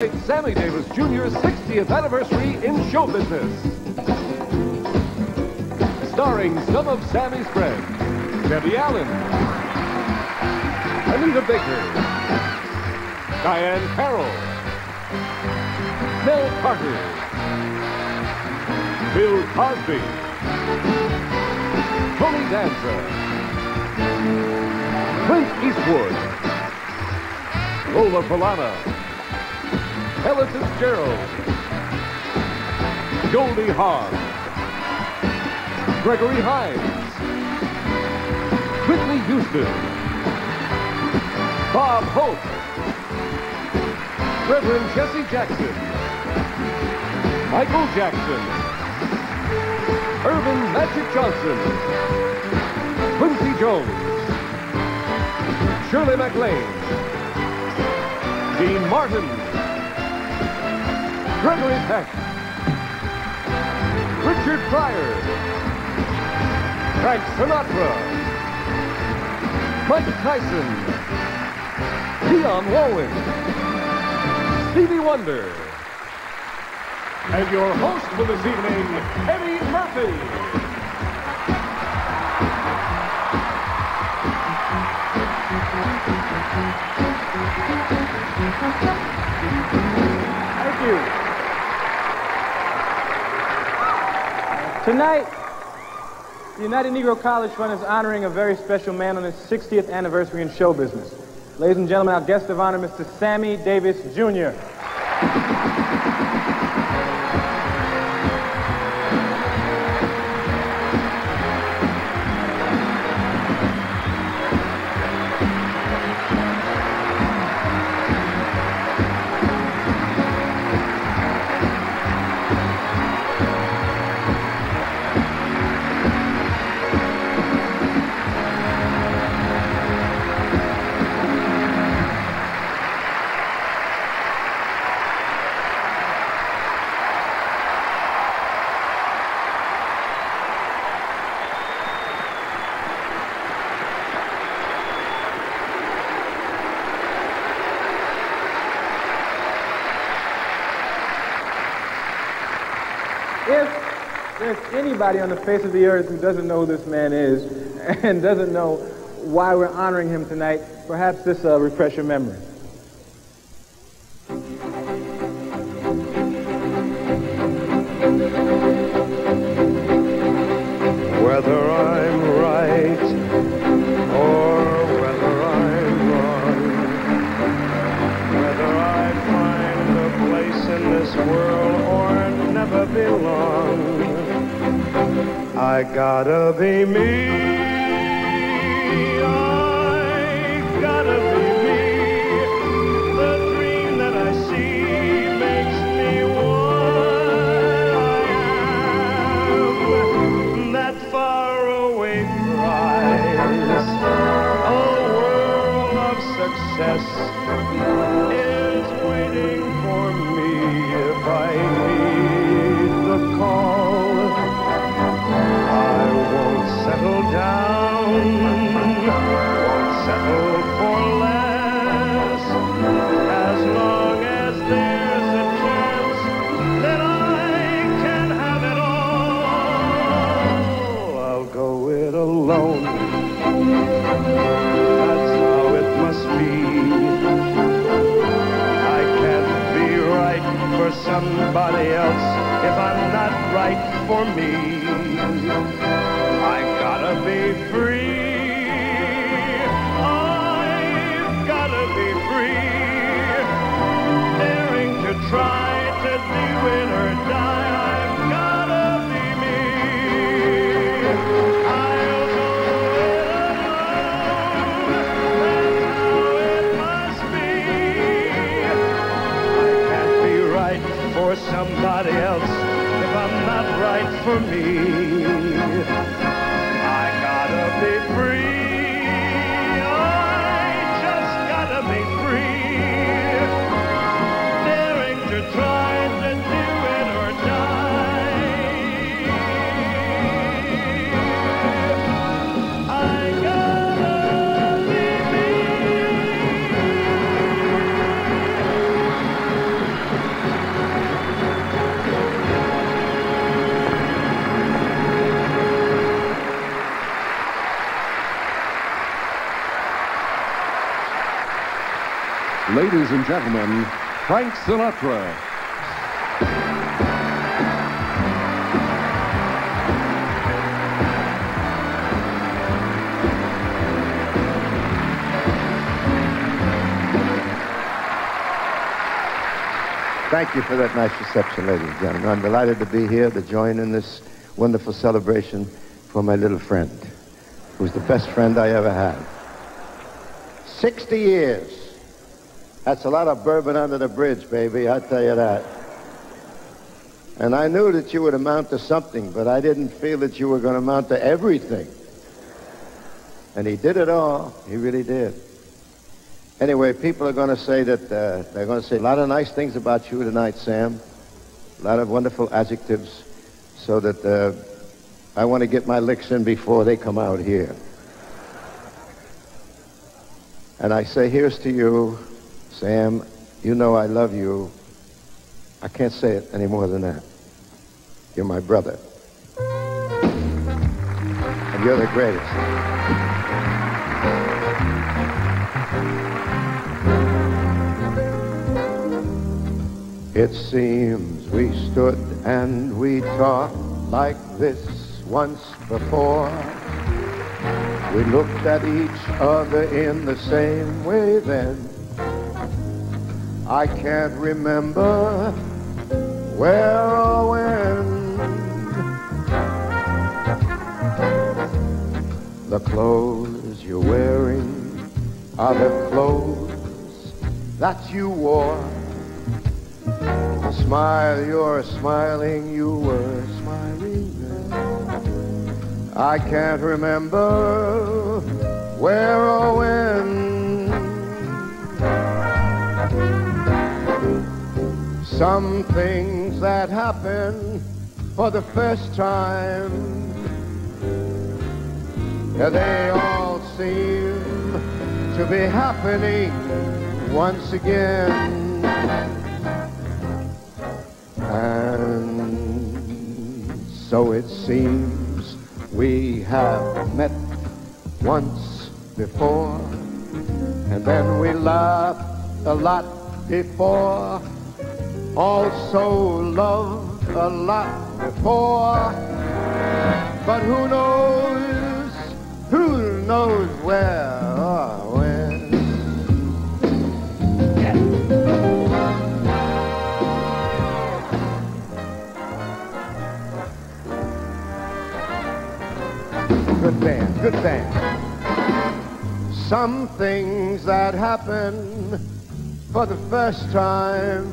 Sammy Davis Jr.'s 60th anniversary in show business. Starring some of Sammy's friends, Debbie Allen, Anita Baker, Diahann Carrol, Mel Carter, Bill Cosby, Tony Danza, Clint Eastwood, Lola Falana, Fitzgerald, Goldie Hawn, Gregory Hines, Whitney Houston, Bob Hope, Reverend Jesse Jackson, Michael Jackson, Irvin Magic Johnson, Quincy Jones, Shirley MacLaine, Dean Martin, Gregory Peck, Richard Pryor, Frank Sinatra, Mike Tyson, Dionne Warwick, Stevie Wonder, and your host for this evening, Eddie Murphy. Thank you. Tonight, the United Negro College Fund is honoring a very special man on his 60th anniversary in show business. Ladies and gentlemen, our guest of honor, Mr. Sammy Davis Jr. If there's anybody on the face of the earth who doesn't know who this man is and doesn't know why we're honoring him tonight, perhaps this will refresh your memory. Whether I'm right or whether I'm wrong, whether I find a place in this world or never belong, I gotta be me. I gotta be me. The dream that I see makes me what I am. That faraway prize, a world of success, is waiting for me if I need the call. I won't settle down, won't settle for less, as long as there's a chance that I can have it all. I'll go it alone, that's how it must be. I can't be right for somebody else if I'm not right for me. I gotta be free. I've gotta be free. Daring to try to do it or die. I've gotta be me. I'll go it alone. That's how it must be. I can't be right for somebody else if I'm not right for me. I gotta be free. I just gotta be free. Daring to try to do it or die. I gotta be me. Ladies and gentlemen, Frank Sinatra. Thank you for that nice reception, ladies and gentlemen. I'm delighted to be here to join in this wonderful celebration for my little friend, who's the best friend I ever had. 60 years. That's a lot of bourbon under the bridge, baby, I'll tell you that. And I knew that you would amount to something, but I didn't feel that you were going to amount to everything. And he did it all. He really did. Anyway, people are going to say that, they're going to say a lot of nice things about you tonight, Sam. A lot of wonderful adjectives, so that I want to get my licks in before they come out here. And I say, here's to you, Sam. You know I love you. I can't say it any more than that. You're my brother. And you're the greatest. It seems we stood and we talked like this once before. We looked at each other in the same way then. I can't remember where or when. The clothes you're wearing are the clothes that you wore. The smile you're smiling, you were smiling then. I can't remember where or when. Some things that happen for the first time, they all seem to be happening once again. And so it seems we have met once before, and then we laughed a lot before, also loved a lot before. But who knows where or when. Good band, good band. Some things that happen for the first time,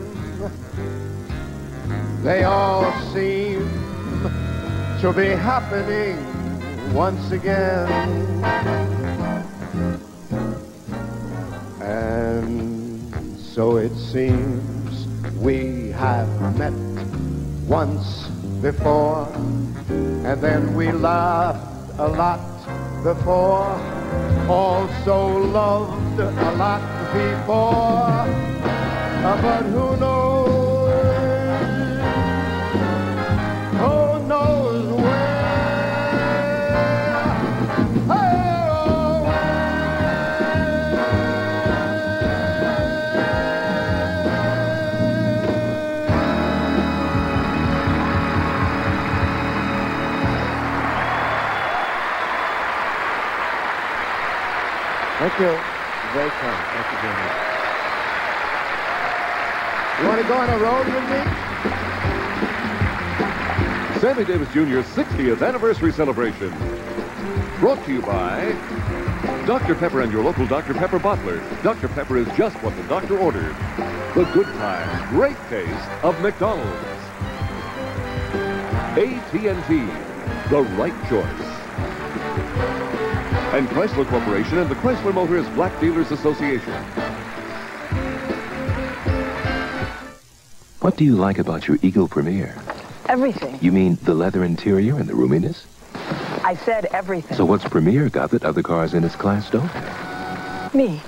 they all seem to be happening once again. And so it seems we have met once before, and then we laughed a lot before, also loved a lot before. But who knows where? Hey, oh, Thank you. Very kind. Thank you very much. You want to go on a road with me? Sammy Davis Jr.'s 60th anniversary celebration. Brought to you by Dr. Pepper and your local Dr. Pepper bottler. Dr. Pepper is just what the doctor ordered. The good times, great taste of McDonald's. AT&T, the right choice. And Chrysler Corporation and the Chrysler Motors Black Dealers Association. What do you like about your Eagle Premier? Everything. You mean the leather interior and the roominess? I said everything. So what's Premier got that other cars in its class don't? Me.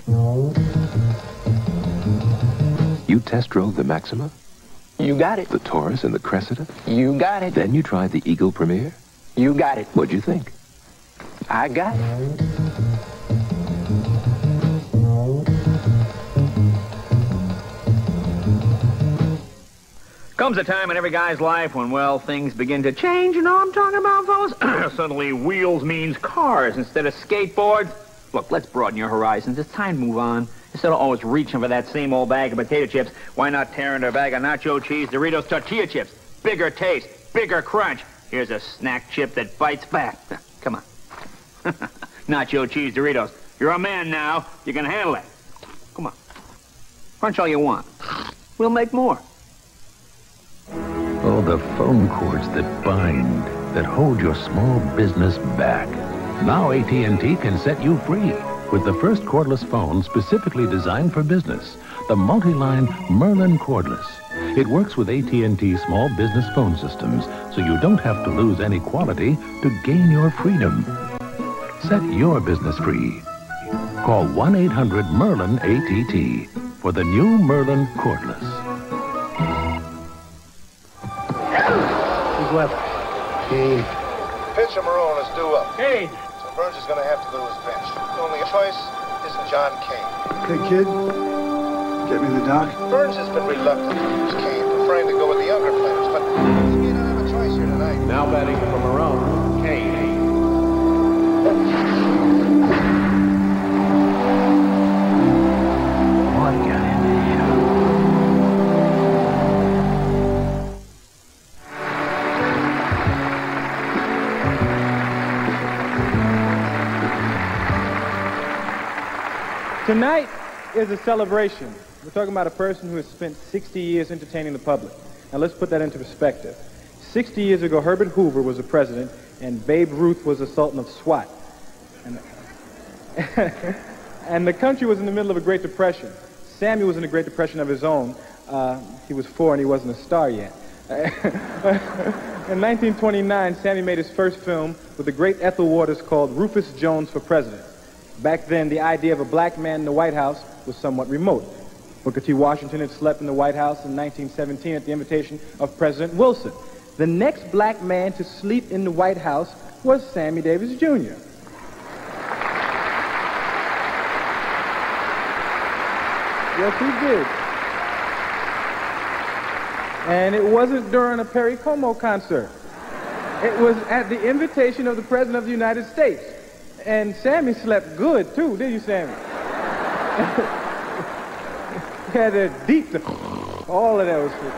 You test drove the Maxima, You got it. the Taurus, and the Cressida? You got it. Then you tried the Eagle Premier? You got it. What'd you think? I got it. Comes a time in every guy's life when, well, things begin to change. You know what I'm talking about, fellas? Suddenly, wheels means cars instead of skateboards. Look, let's broaden your horizons. It's time to move on. Instead of always reaching for that same old bag of potato chips, why not tear into a bag of nacho cheese, Doritos, tortilla chips? Bigger taste, bigger crunch. Here's a snack chip that bites back. Come on. Nacho cheese, Doritos. You're a man now. You can handle it. Come on. Crunch all you want. We'll make more. Oh, the phone cords that bind, that hold your small business back. Now AT&T can set you free with the first cordless phone specifically designed for business, the multi-line Merlin Cordless. It works with AT&T small business phone systems, so you don't have to lose any quality to gain your freedom. Set your business free. Call 1-800-MERLIN-ATT for the new Merlin Cordless. Who's left? Kane. Pitcher Marone is due up. Hey! So Burns is going to have to go to his bench. The only choice is John Kane. Hey, kid. Get me the doc. Burns has been reluctant to use Kane, preferring to go with the younger players, but you don't have a choice here tonight. Now batting for Marone, Kane. What got into him? Tonight is a celebration. We're talking about a person who has spent 60 years entertaining the public. Now let's put that into perspective. 60 years ago, Herbert Hoover was the president, and Babe Ruth was the Sultan of SWAT. And the country was in the middle of a Great Depression. Sammy was in a Great Depression of his own. He was 4 and he wasn't a star yet. In 1929, Sammy made his first film with the great Ethel Waters called Rufus Jones for President. Back then, the idea of a black man in the White House was somewhat remote. Booker T. Washington had slept in the White House in 1917 at the invitation of President Wilson. The next black man to sleep in the White House was Sammy Davis Jr. Yes, he did. And it wasn't during a Perry Como concert. It was at the invitation of the President of the United States. And Sammy slept good, too, did you, Sammy? He had a deep, all of that was good.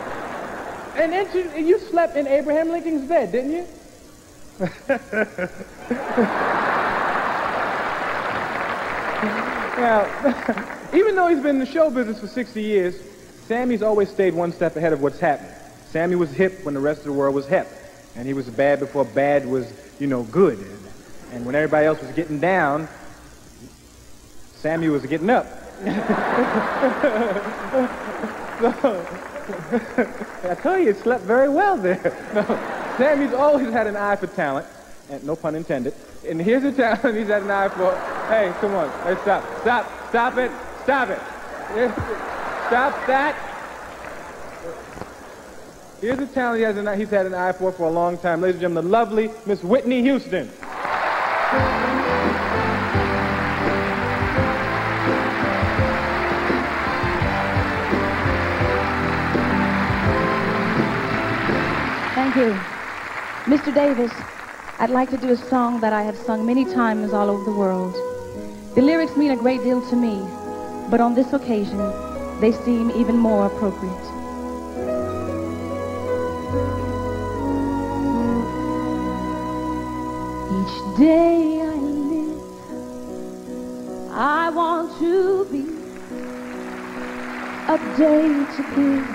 And then you slept in Abraham Lincoln's bed, didn't you? Now, even though he's been in the show business for 60 years, Sammy's always stayed one step ahead of what's happening. Sammy was hip when the rest of the world was hip. And he was bad before bad was, good. And when everybody else was getting down, Sammy was getting up. So, I tell you, he slept very well there. No, Sammy's always had an eye for talent, and no pun intended. And here's a talent he's had an eye for. Hey, come on, hey, stop it. Stop that. Here's a talent he's had an eye for a long time. Ladies and gentlemen, the lovely Miss Whitney Houston. Thank you. Mr. Davis, I'd like to do a song that I have sung many times all over the world. The lyrics mean a great deal to me, but on this occasion, they seem even more appropriate. Each day I live, I want to be a day to give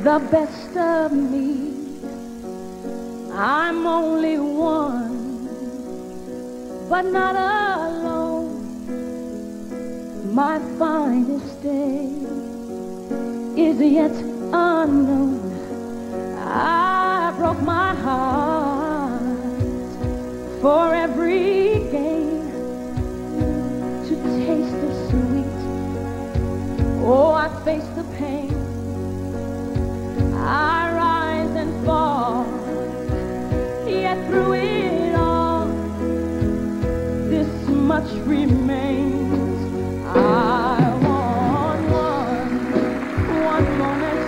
the best of me. I'm only one, but not alone. My finest day is yet unknown. I broke my heart for every gain to taste the sweet. Oh, I face the pain. I rise and fall, yet through it all, this much remains. I want one moment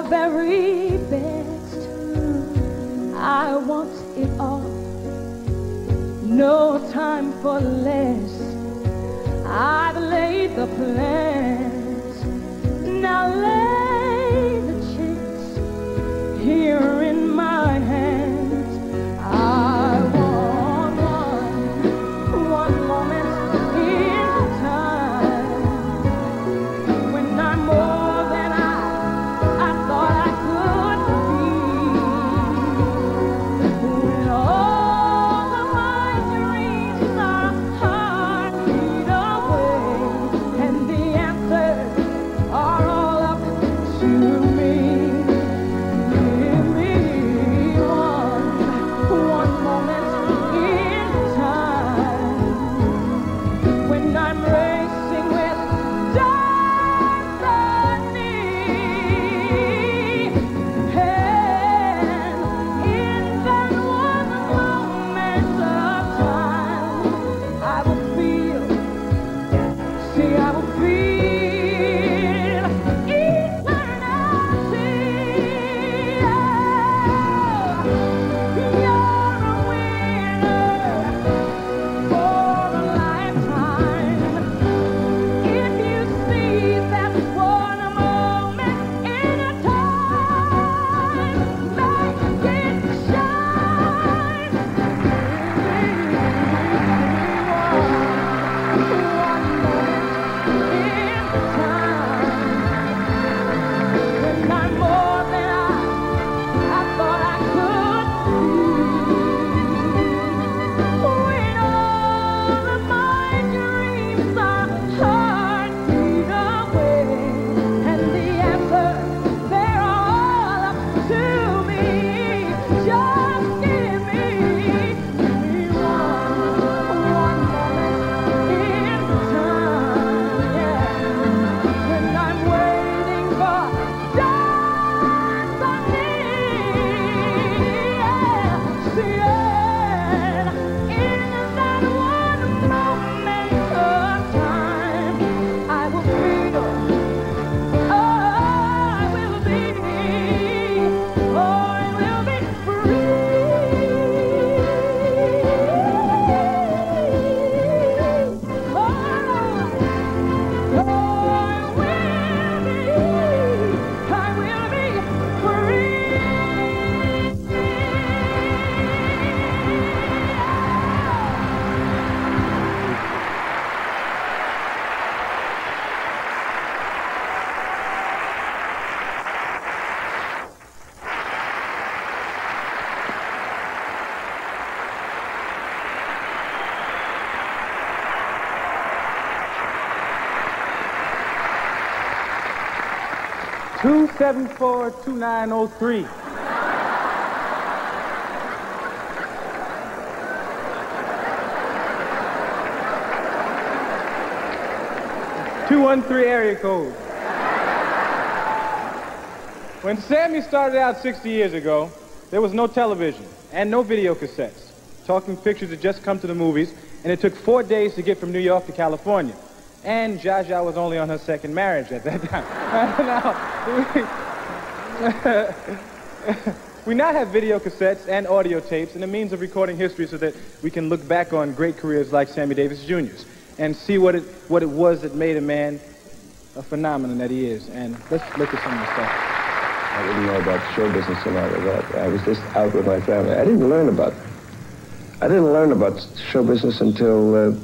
the very best. I want it all, no time for less. I've laid the plans, now lay the checks here in my hands. I want one moment in time when I'm more than I thought I could be. When all of my dreams are heartbeat away, and the answers are all up to me. Give me one moment in time when I'm racing with destiny, and in that one moment of time, I will feel, see, I will feel eternity. You're a winner for a lifetime. If you see that one moment in a time, make it shine. One moment in time when I'm more than I thought I could be. When all of my dreams are heartbeat away, and the answers, they're all up to me. Just give me one moment in time, yeah. When I'm waiting for destiny, yeah. See, and in that one moment of time, I will feel, I will be Two 274-2903. #213 area code. When Sammy started out 60 years ago, there was no television and no video cassettes. Talking pictures had just come to the movies, and it took 4 days to get from New York to California. And Zsa Zsa was only on her second marriage at that time. We now have video cassettes and audio tapes and a means of recording history so that we can look back on great careers like Sammy Davis Jr.'s and see what it was that made a man a phenomenon that he is. And let's look at some of the stuff. I didn't know about show business and all of that. I was just out with my family. I didn't learn about show business until,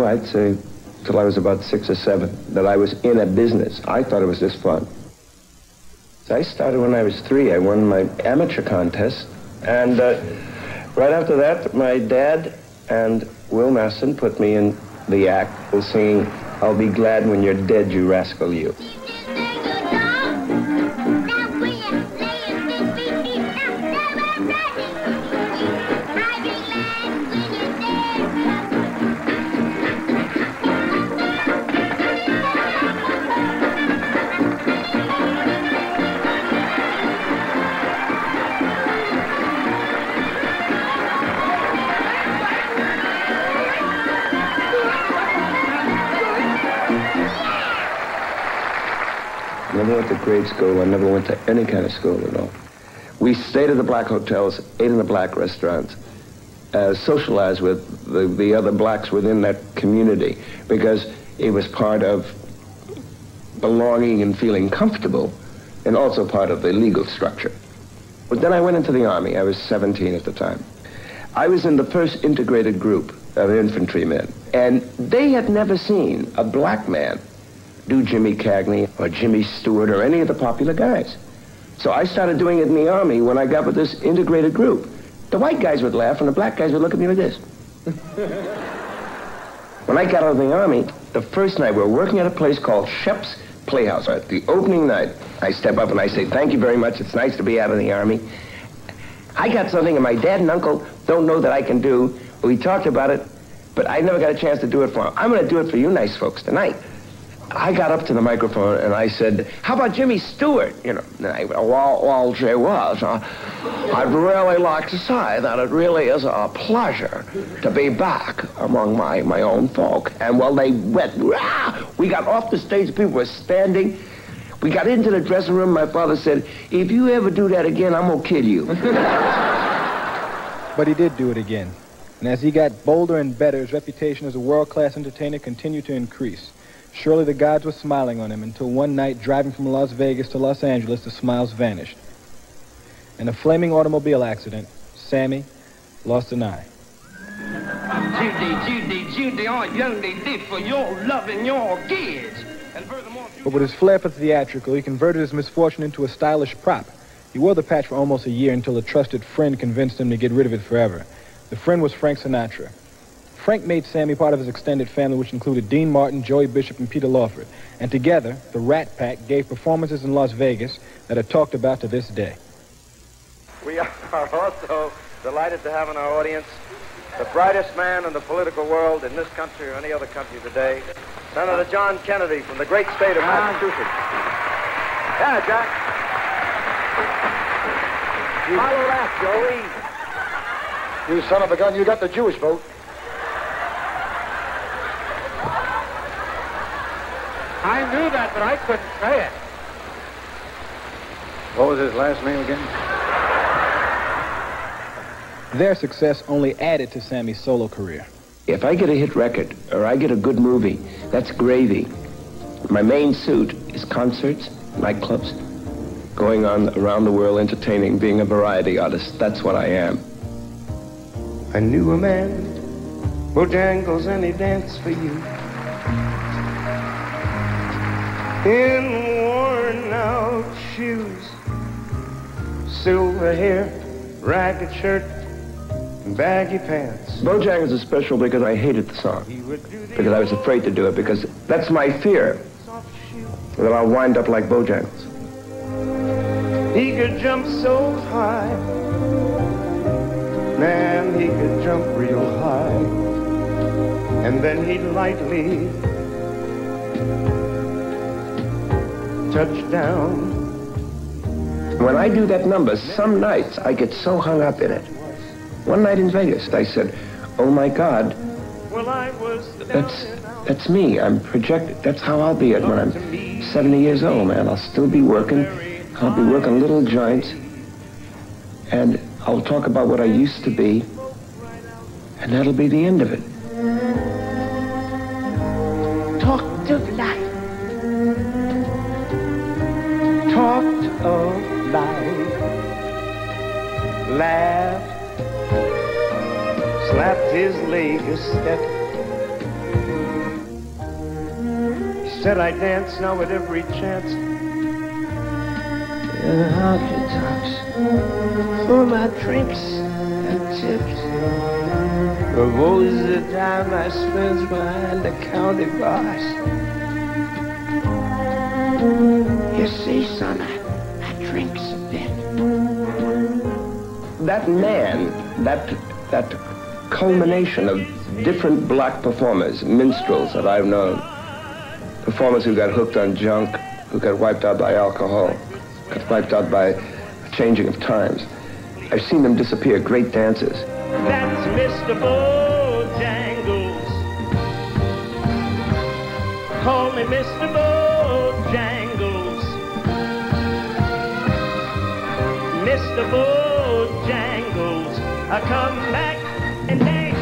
I'd say, till I was about 6 or 7, that I was in a business. I thought it was just fun. So I started when I was 3. I won my amateur contest. And right after that, my dad and Will Masson put me in the act singing, "I'll be glad when you're dead, you rascal, you." Never went to grade school. I never went to any kind of school at all. We stayed at the black hotels, ate in the black restaurants, socialized with the other blacks within that community because it was part of belonging and feeling comfortable and also part of the legal structure. But then I went into the Army. I was 17 at the time. I was in the first integrated group of infantrymen, and they had never seen a black man do Jimmy Cagney or Jimmy Stewart or any of the popular guys. So I started doing it in the Army when I got with this integrated group. The white guys would laugh and the black guys would look at me like this. When I got out of the Army, the first night we were working at a place called Shep's Playhouse. At the opening night, I step up and I say, "Thank you very much. It's nice to be out of the Army. I got something and my dad and uncle don't know that I can do. We talked about it, but I never got a chance to do it for them. I'm going to do it for you nice folks tonight." I got up to the microphone and I said, "How about Jimmy Stewart?" You know, and I went, well, gee whiz, I'd really like to say that it really is a pleasure to be back among my own folk. And well, they went, rah! We got off the stage, people were standing. We got into the dressing room, my father said, "If you ever do that again, I'm gonna kill you." But he did do it again. And as he got bolder and better, his reputation as a world-class entertainer continued to increase. Surely the gods were smiling on him until one night, driving from Las Vegas to Los Angeles, the smiles vanished. In a flaming automobile accident, Sammy lost an eye. Judy, all young they did for your loving your kids. And furthermore, But with his flair for theatrical, he converted his misfortune into a stylish prop. He wore the patch for almost a year until a trusted friend convinced him to get rid of it forever. The friend was Frank Sinatra. Frank made Sammy part of his extended family, which included Dean Martin, Joey Bishop, and Peter Lawford. And together, the Rat Pack gave performances in Las Vegas that are talked about to this day. We are also delighted to have in our audience the brightest man in the political world in this country or any other country today, Senator John Kennedy from the great state of Massachusetts. Yeah, Jack. Follow that, Joey. You son of a gun, you got the Jewish vote. I knew that, but I couldn't say it. What was his last name again? Their success only added to Sammy's solo career. If I get a hit record or I get a good movie, that's gravy. My main suit is concerts, nightclubs, going on around the world entertaining, being a variety artist. That's what I am. I knew a man, Bojangles, and he danced for you. In worn-out shoes, silver hair, ragged shirt, and baggy pants. Bojangles is special because I hated the song, because I was afraid to do it, because that's my fear, that I'll wind up like Bojangles. He could jump so high, man, he could jump real high, and then he'd lightly touch down. When I do that number, some nights I get so hung up in it. One night in Vegas, I said, "Oh my God, that's me. I'm projected. That's how I'll be when I'm 70 years old, man. I'll still be working. I'll be working little joints, and I'll talk about what I used to be, and that'll be the end of it." Talked of life. Talked of life. Laughed. Slapped his leg a step. He said, "I dance now at every chance." In the honky tonks for my drinks and tips. For most of the time I spent behind the county bars. You see, son, I drinks a bit. That man, that culmination of different black performers, minstrels that I've known, performers who got hooked on junk, who got wiped out by alcohol, got wiped out by the changing of times. I've seen them disappear, great dancers. That's Mr. Bojangles. Call me Mr. Bojangles. Mr. Bojangles, come back and dance,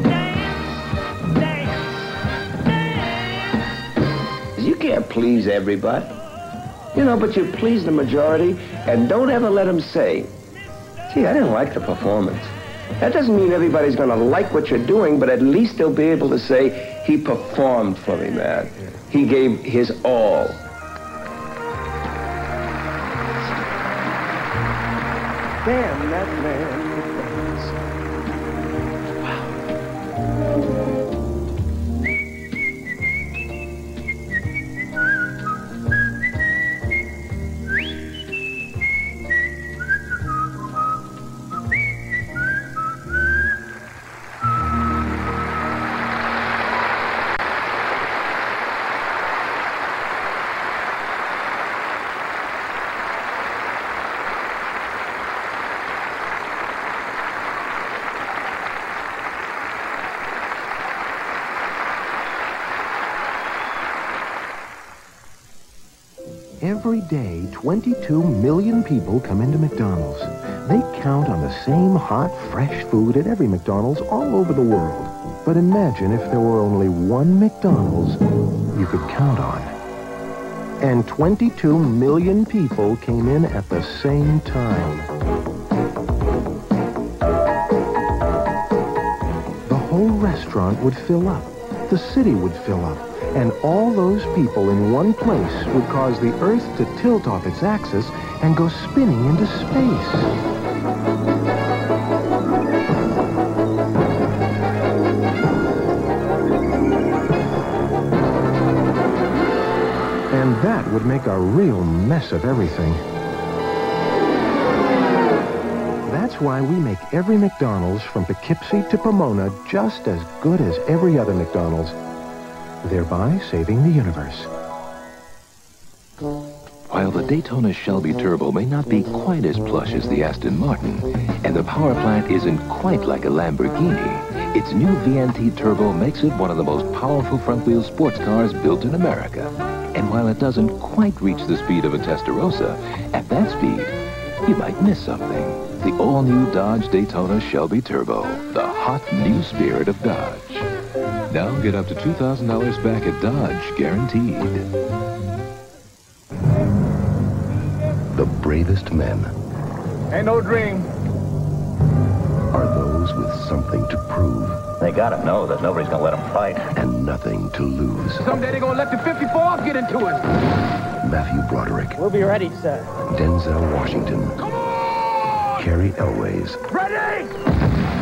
dance, dance, dance. You can't please everybody. You know, but you please the majority, and don't ever let them say, gee, I didn't like the performance. That doesn't mean everybody's going to like what you're doing, but at least they'll be able to say, he performed for me, man. He gave his all. Damn, that man. Every day, 22 million people come into McDonald's. They count on the same hot, fresh food at every McDonald's all over the world. But imagine if there were only one McDonald's you could count on. And 22 million people came in at the same time. The whole restaurant would fill up. The city would fill up. And all those people in one place would cause the Earth to tilt off its axis and go spinning into space. And that would make a real mess of everything. That's why we make every McDonald's from Poughkeepsie to Pomona just as good as every other McDonald's, thereby saving the universe. While the Daytona Shelby Turbo may not be quite as plush as the Aston Martin, and the power plant isn't quite like a Lamborghini, its new VNT Turbo makes it one of the most powerful front-wheel sports cars built in America. And while it doesn't quite reach the speed of a Testarossa, at that speed, you might miss something. The all-new Dodge Daytona Shelby Turbo, the hot new spirit of Dodge. Now get up to $2,000 back at Dodge, guaranteed. The bravest men Ain't no dream. are those with something to prove They gotta know that nobody's gonna let them fight. and nothing to lose. Someday they're gonna let the 54 get into it. Matthew Broderick, We'll be ready, sir. Denzel Washington, Carrie Elways, Ready!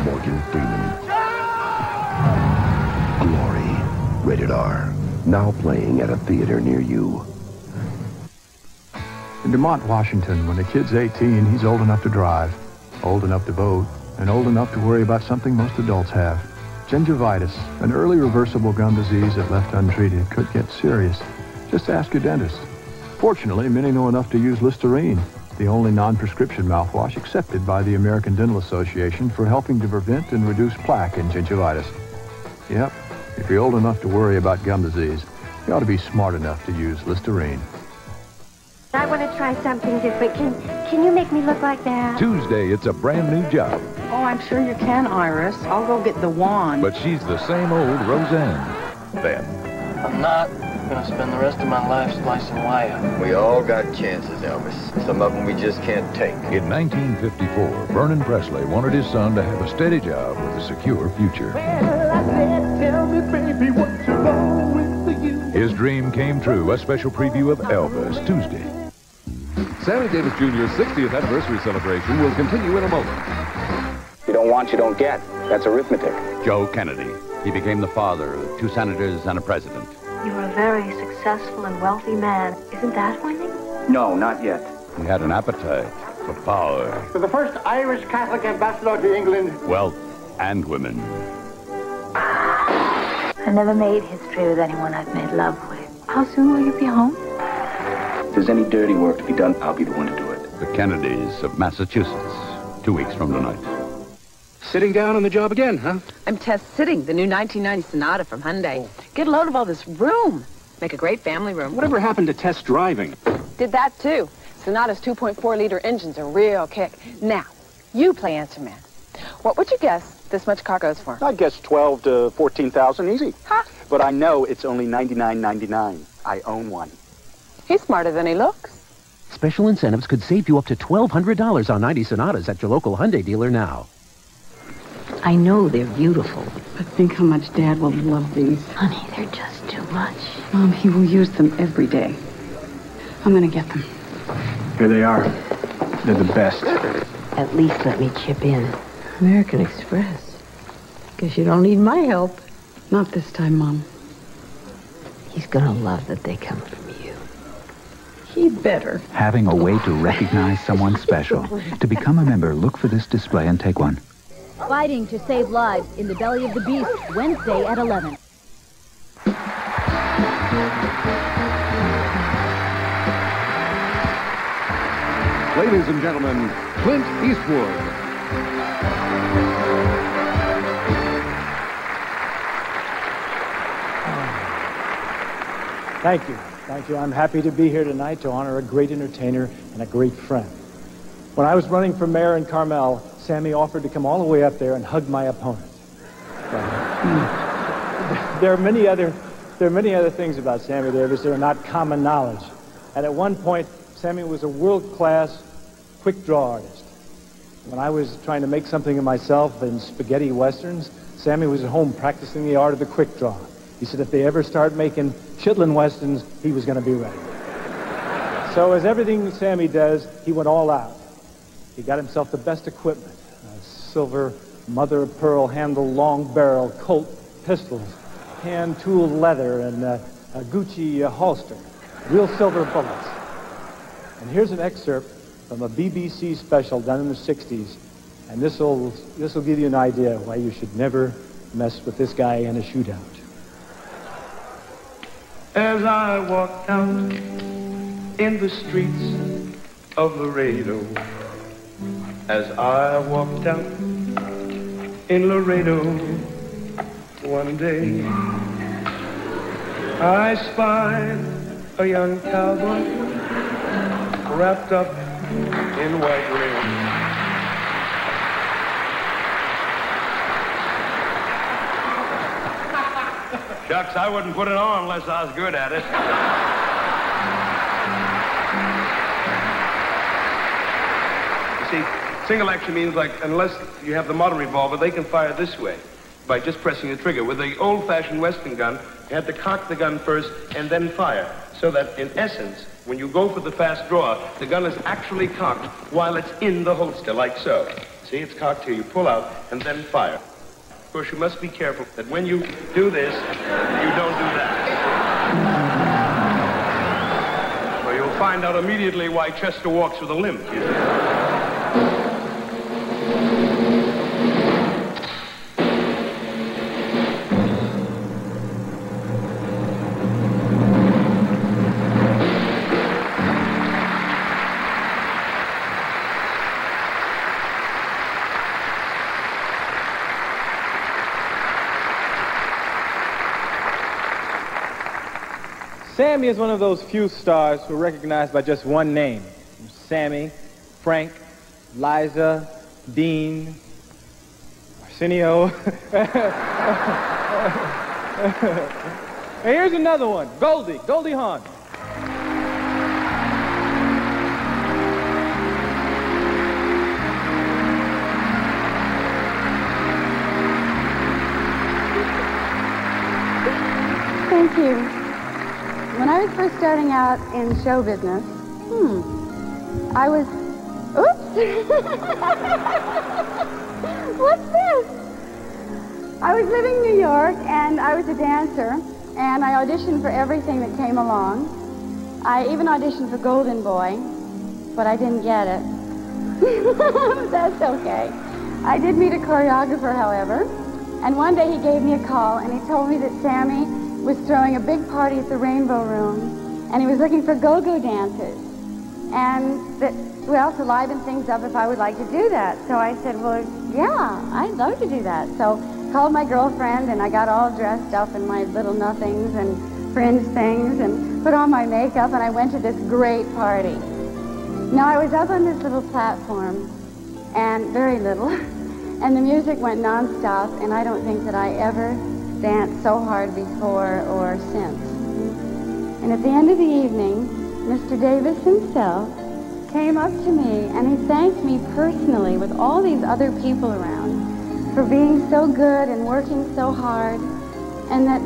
Morgan Freeman. Glory, rated R. Now playing at a theater near you. In Demont, Washington, when a kid's 18, he's old enough to drive, old enough to vote, and old enough to worry about something most adults have. Gingivitis, an early reversible gum disease that left untreated could get serious. Just ask your dentist. Fortunately, many know enough to use Listerine, the only non-prescription mouthwash accepted by the American Dental Association for helping to prevent and reduce plaque in gingivitis. Yep, if you're old enough to worry about gum disease, you ought to be smart enough to use Listerine. I want to try something different. Can you make me look like that? Tuesday, it's a brand new job. Oh, I'm sure you can, Iris. I'll go get the wand. But she's the same old Roseanne. Then. I'm not going to spend the rest of my life slicing wire. We all got chances, Elvis. Some of them we just can't take. In 1954, Vernon Presley wanted his son to have a steady job with a secure future. Tell me, baby, what's wrong with you? His dream came true, a special preview of Elvis, Tuesday. Sammy Davis Jr.'s 60th anniversary celebration will continue in a moment. You don't want, you don't get. That's arithmetic. Joe Kennedy. He became the father of 2 senators and a president. You're a very successful and wealthy man. Isn't that winning? No, not yet. He had an appetite for power, For the first Irish Catholic ambassador to England. wealth, and women. I never made history with anyone I've made love with. How soon will you be home? If there's any dirty work to be done, I'll be the one to do it. The Kennedys of Massachusetts, 2 weeks from tonight. Sitting down on the job again, huh? I'm test sitting the new 1990 Sonata from Hyundai. Get a load of all this room. Make a great family room. Whatever happened to test driving? Did that too. Sonata's 2.4-liter engine's a real kick. Now, you play instrument. What would you guess this much car goes for? I'd guess 12 to 14,000, easy. Huh? But I know it's only $99.99. I own one. He's smarter than he looks. Special incentives could save you up to $1,200 on 90 Sonatas at your local Hyundai dealer now. I know they're beautiful. But think how much Dad will love these. Honey, they're just too much. Mom, he will use them every day. I'm gonna get them. Here they are. They're the best. At least let me chip in. American Express. Guess you don't need my help. Not this time, Mom. He's gonna love that they come from you. He'd better. Having a way to recognize someone special. To become a member, look for this display and take one. Fighting to save lives in the belly of the beast, Wednesday at 11. Ladies and gentlemen, Clint Eastwood. Thank you. Thank you. I'm happy to be here tonight to honor a great entertainer and a great friend. When I was running for mayor in Carmel, Sammy offered to come all the way up there and hug my opponent. There are many other things about Sammy Davis that are not common knowledge. And at one point, Sammy was a world-class quick draw artist. When I was trying to make something of myself in spaghetti westerns, Sammy was at home practicing the art of the quick draw. He said if they ever start making Chitlin westerns, he was going to be ready. So as everything Sammy does, he went all out. He got himself the best equipment, silver mother-of-pearl handle long barrel Colt pistols, hand-tooled leather, and a Gucci holster, real silver bullets. And here's an excerpt from a BBC special done in the 60s, and this'll give you an idea why you should never mess with this guy in a shootout. As I walked out in the streets of Laredo, as I walked out in Laredo one day, I spied a young cowboy wrapped up in white lace. Shucks, I wouldn't put it on unless I was good at it. You see, single action means, like, unless you have the modern revolver, they can fire this way by just pressing the trigger. With the old-fashioned Western gun, you had to cock the gun first and then fire. So that, in essence, when you go for the fast draw, the gun is actually cocked while it's in the holster, like so. See, it's cocked here. You pull out and then fire. Of course, you must be careful that when you do this, you don't do that. Or you'll find out immediately why Chester walks with a limp. Sammy is one of those few stars who are recognized by just one name. Sammy, Frank, Liza, Dean, Arsenio. And here's another one, Goldie Hawn. Thank you. When I was first starting out in show business, I was, oops! What's this? I was living in New York, and I was a dancer, and I auditioned for everything that came along. I even auditioned for Golden Boy, but I didn't get it. That's okay. I did meet a choreographer, however, and one day he gave me a call, and he told me that Sammy was throwing a big party at the Rainbow Room, and he was looking for go-go dancers, and that, well, to liven things up if I would like to do that. So I said, well, yeah, I'd love to do that. So called my girlfriend, and I got all dressed up in my little nothings and fringe things and put on my makeup, and I went to this great party. Now, I was up on this little platform, and very little, and the music went nonstop, and I don't think that I ever danced so hard before or since. And at the end of the evening, Mr. Davis himself came up to me, and he thanked me personally with all these other people around for being so good and working so hard, and that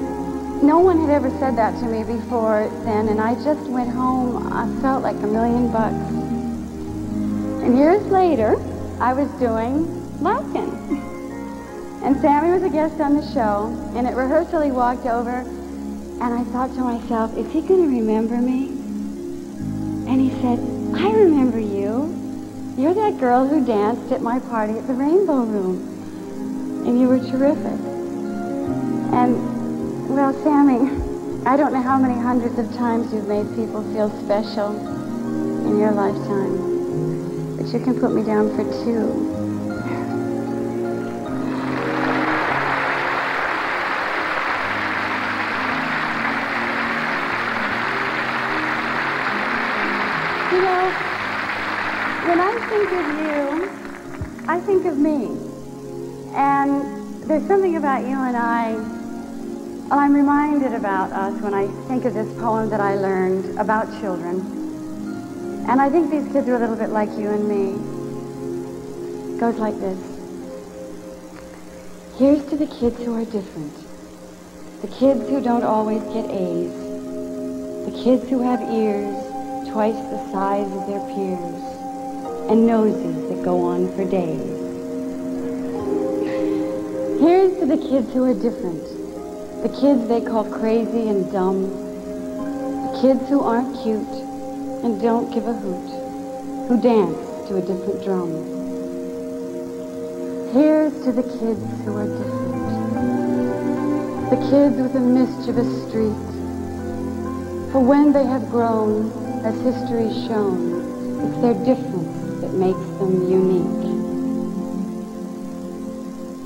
no one had ever said that to me before then, and I just went home, I felt like $1 million. And years later, I was doing Larkin. And Sammy was a guest on the show, and at rehearsal he walked over, and I thought to myself, is he going to remember me? And he said, I remember you. You're that girl who danced at my party at the Rainbow Room, and you were terrific. And, well, Sammy, I don't know how many hundreds of times you've made people feel special in your lifetime, but you can put me down for 2. You know, when I think of you, I think of me. And there's something about you and I'm reminded about us when I think of this poem that I learned about children. And I think these kids are a little bit like you and me. It goes like this. Here's to the kids who are different. The kids who don't always get A's. The kids who have ears twice the size of their peers, and noses that go on for days. Here's to the kids who are different, the kids they call crazy and dumb, the kids who aren't cute and don't give a hoot, who dance to a different drum. Here's to the kids who are different, the kids with a mischievous streak, for when they have grown, as history's shown, it's their difference that makes them unique.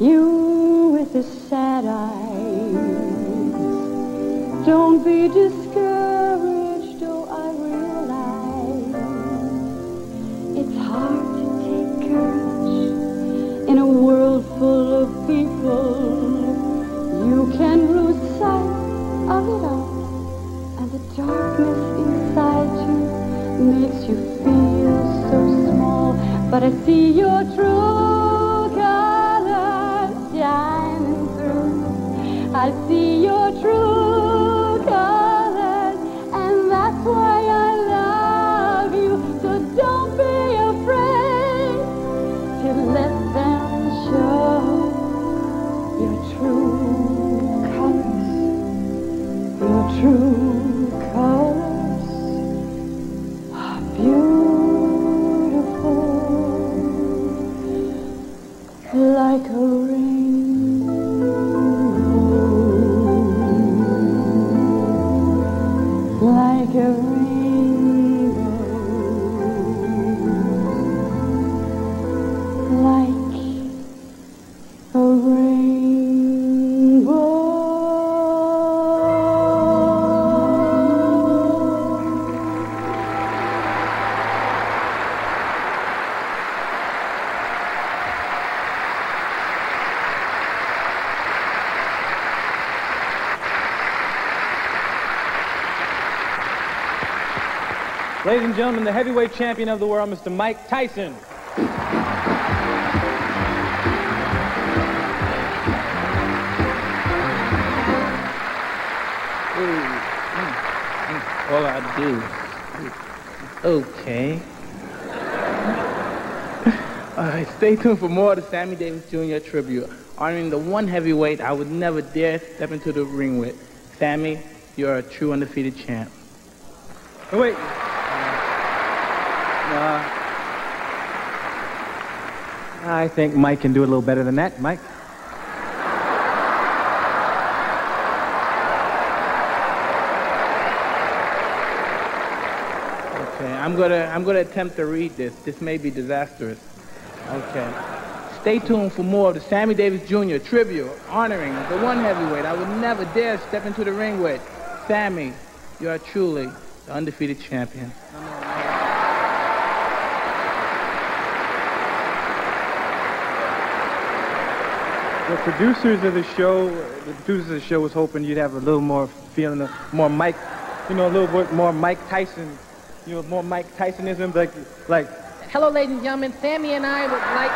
You with the sad eyes, don't be discouraged, oh, I realize it's hard to take courage in a world full of people. You can lose sight of it all, and the darkness inside you makes you feel so small. But I see your true colors shining through. I see your true colors, and that's why I love you. So don't be afraid to let them show your true colors, your true colors. Beautiful, like a rainbow, like a rainbow, like a rainbow. Ladies and gentlemen, the heavyweight champion of the world, Mr. Mike Tyson. All I do. Okay. Stay tuned for more of the Sammy Davis Jr. tribute, honoring the one heavyweight I would never dare step into the ring with. Sammy, you're a true undefeated champ. Oh, wait. I think Mike can do it a little better than that. Mike? Okay, I'm gonna attempt to read this. This may be disastrous. Okay. Stay tuned for more of the Sammy Davis Jr. tribute, honoring the one heavyweight I would never dare step into the ring with. Sammy, you are truly the undefeated champion. The producers of the show was hoping you'd have a little more feeling, more Mike, a little bit more Mike Tyson, more Mike Tysonism, like. Hello, ladies and gentlemen. Sammy and I would like...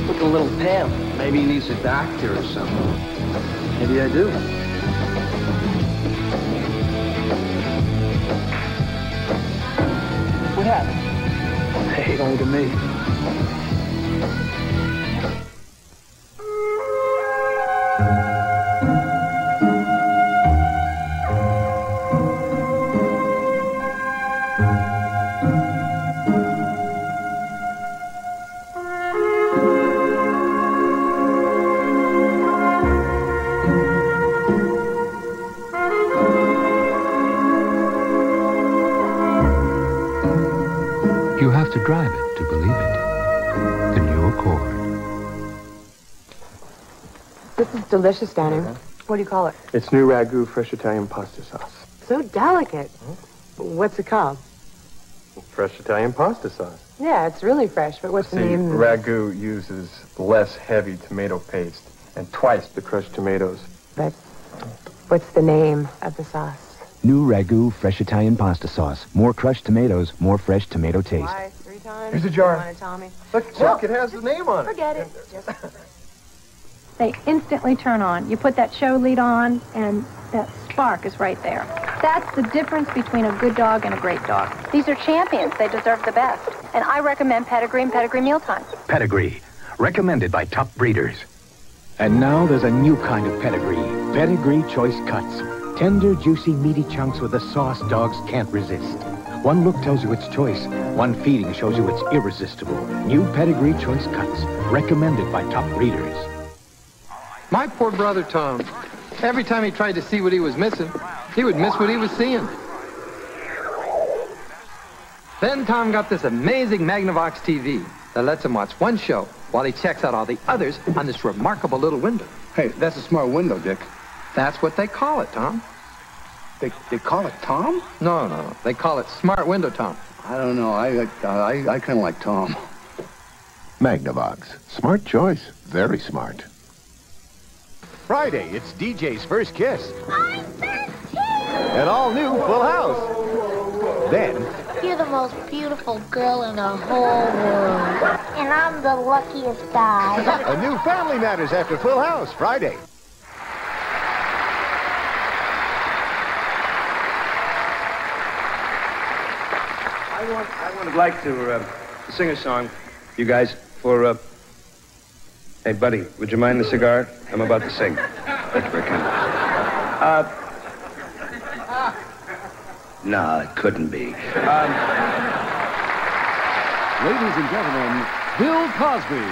Look a little pale. Maybe he needs a doctor or something. Maybe I do. What happened? Hey, don't look at me. You have to drive it to believe it. The new Accord. This is delicious, Danny. What do you call it? It's new ragu, fresh Italian pasta sauce. So delicate. What's it called? Fresh Italian pasta sauce. Yeah, it's really fresh, but what's the name? Ragu uses less heavy tomato paste and twice the crushed tomatoes. But what's the name of the sauce? New ragu, fresh Italian pasta sauce. More crushed tomatoes, more fresh tomato taste. Why? 3 times? Here's a jar. You want it, Tommy? Look, it has the name on it. Forget it. They instantly turn on. You put that show lead on, and that spark is right there. That's the difference between a good dog and a great dog. These are champions. They deserve the best. And I recommend Pedigree and Pedigree Mealtime. Pedigree, recommended by top breeders. And now there's a new kind of pedigree. Pedigree Choice Cuts. Tender, juicy, meaty chunks with a sauce dogs can't resist. One look tells you it's choice. One feeding shows you it's irresistible. New Pedigree Choice Cuts. Recommended by top breeders. My poor brother Tom. Every time he tried to see what he was missing, he would miss what he was seeing. Then Tom got this amazing Magnavox TV that lets him watch one show while he checks out all the others on this remarkable little window. Hey, that's a smart window, Dick. That's what they call it, Tom. They call it Tom? No. They call it Smart Window Tom. I don't know. I kind of like Tom. Magnavox. Smart choice. Very smart. Friday, it's DJ's first kiss. I'm 13! An all-new Full House. Then... You're the most beautiful girl in the whole world. And I'm the luckiest guy. A new Family Matters after Full House, Friday. I would like to sing a song, you guys, for, Hey, buddy, would you mind the cigar? I'm about to sing. Thank you very kindly. No, it couldn't be. Ladies and gentlemen, Bill Cosby.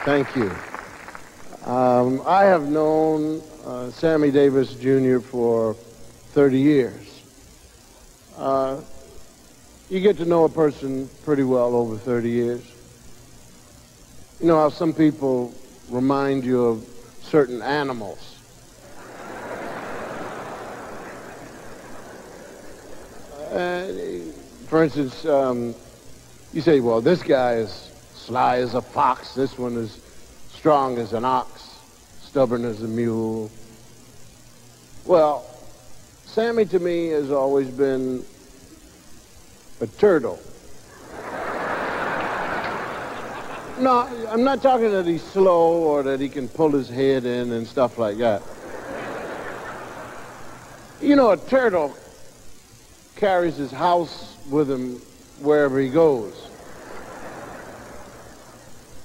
Thank you. I have known Sammy Davis Jr. for 30 years. You get to know a person pretty well over 30 years. You know how some people remind you of certain animals. For instance, you say, well, this guy is sly as a fox. This one is strong as an ox, stubborn as a mule. Well, Sammy to me has always been a turtle. No, I'm not talking that he's slow or that he can pull his head in and stuff like that. You know, a turtle carries his house with him wherever he goes.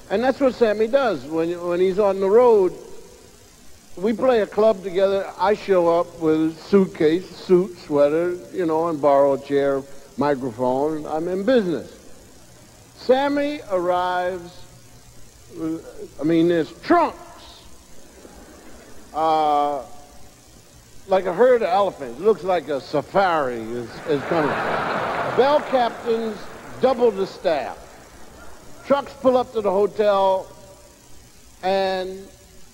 And that's what Sammy does. When he's on the road, we play a club together. I show up with a suitcase, suit, sweater, you know, and borrow a chair, microphone. I'm in business. Sammy arrives, there's trunks. Like a herd of elephants. It looks like a safari is coming. Bell captains double the staff. Trucks pull up to the hotel, and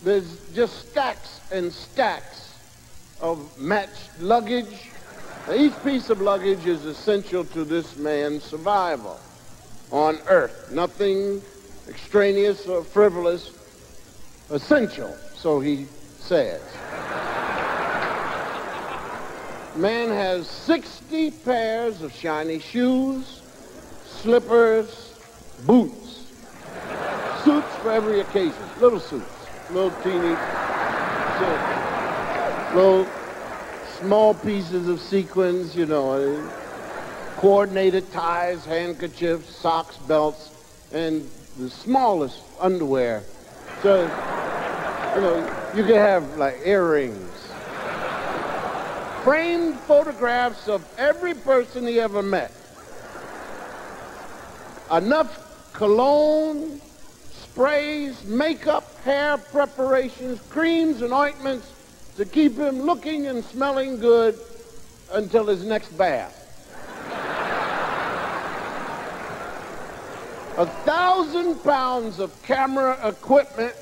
there's just stacks and stacks of matched luggage. Now, each piece of luggage is essential to this man's survival on Earth. Nothing extraneous or frivolous, essential, so he says. Man has 60 pairs of shiny shoes, slippers, boots, suits for every occasion, little suits, little teeny, little small pieces of sequins, you know, coordinated ties, handkerchiefs, socks, belts, and the smallest underwear. So, you know, you can have like earrings. Framed photographs of every person he ever met. Enough cologne, sprays, makeup, hair preparations, creams, and ointments to keep him looking and smelling good until his next bath. 1,000 pounds of camera equipment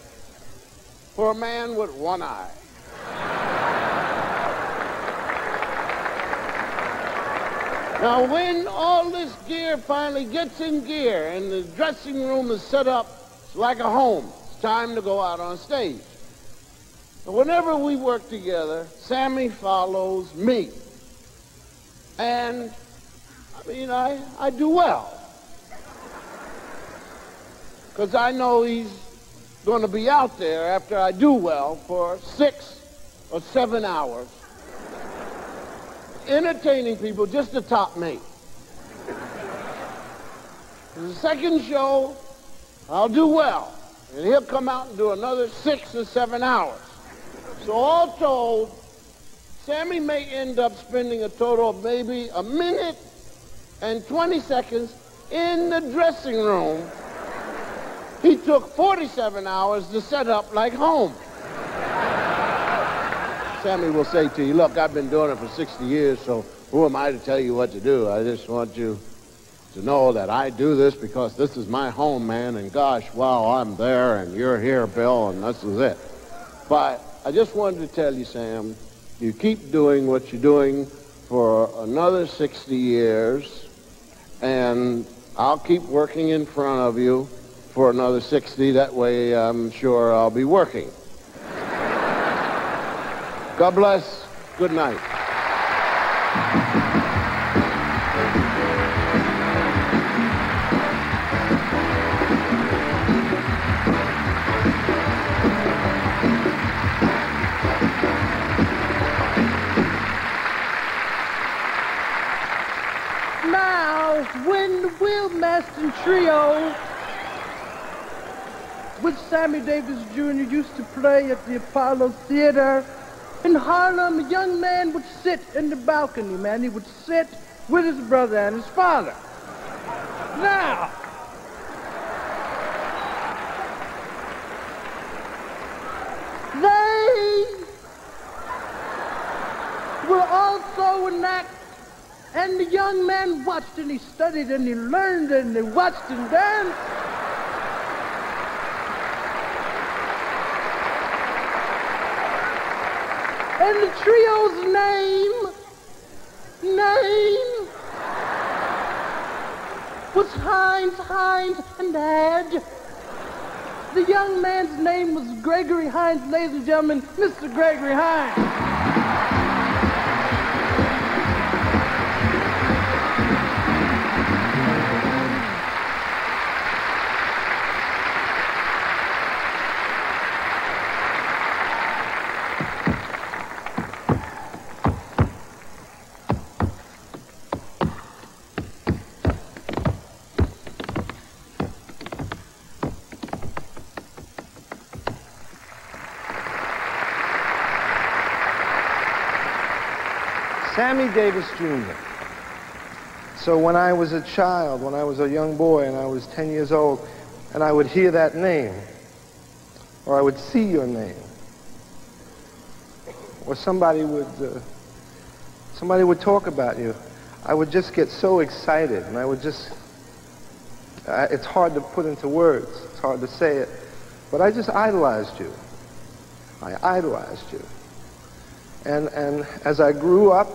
for a man with one eye. Now, when all this gear finally gets in gear and the dressing room is set up like a home, it's time to go out on stage. And whenever we work together, Sammy follows me. And, I do well. Because I know he's going to be out there after I do well for 6 or 7 hours, entertaining people just to top me. The second show, I'll do well, and he'll come out and do another 6 or 7 hours. So all told, Sammy may end up spending a total of maybe 1 minute and 20 seconds in the dressing room. He took 47 hours to set up like home. Sammy will say to you, look, I've been doing it for 60 years, so who am I to tell you what to do? I just want you to know that I do this because this is my home, man, and gosh, wow, I'm there, and you're here, Bill, and this is it. But I just wanted to tell you, Sam, you keep doing what you're doing for another 60 years, and I'll keep working in front of you for another 60. That way, I'm sure I'll be working. God bless. Good night. Now, when the Wheelmaster Trio with Sammy Davis Jr. used to play at the Apollo Theater in Harlem, a young man would sit in the balcony, man. He would sit with his brother and his father. Now, they will also enact, and the young man watched and he studied and he learned and he watched and danced. And the trio's name was Hines, and Dad. The young man's name was Gregory Hines, ladies and gentlemen, Mr. Gregory Hines. Sammy Davis Jr. So when I was a child, when I was a young boy and I was 10 years old, and I would hear that name, or I would see your name, or somebody would talk about you, I would just get so excited, and I would just, it's hard to put into words, it's hard to say it, but I just idolized you. I idolized you. And as I grew up,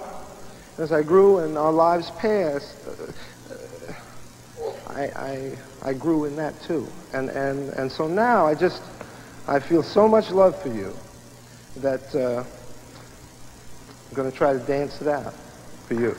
as I grew and our lives passed, I grew in that too. And so now I feel so much love for you that I'm going to try to dance it out for you.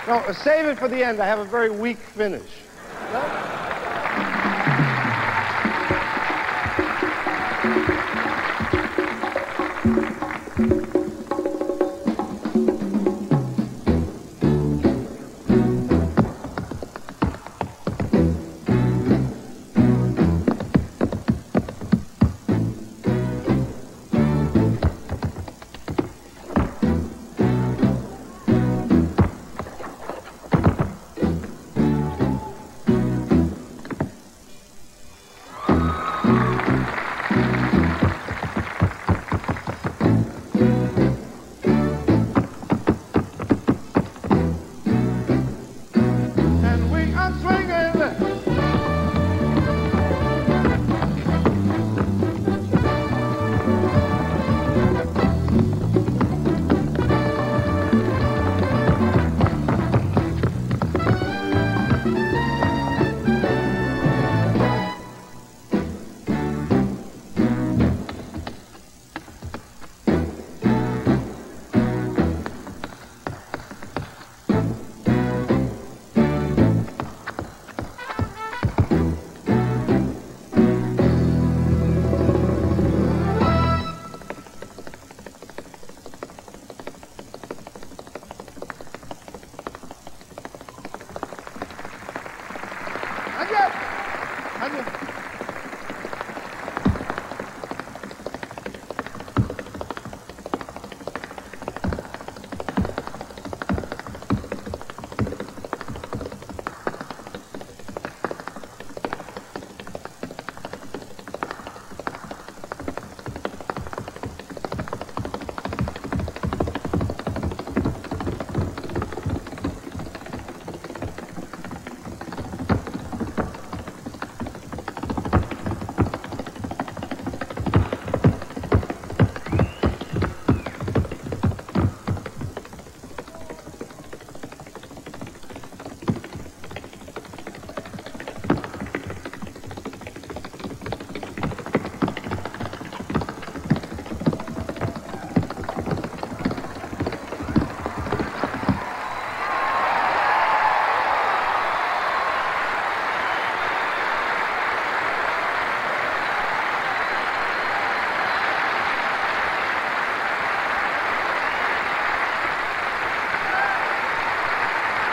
No, save it for the end. I have a very weak finish. No?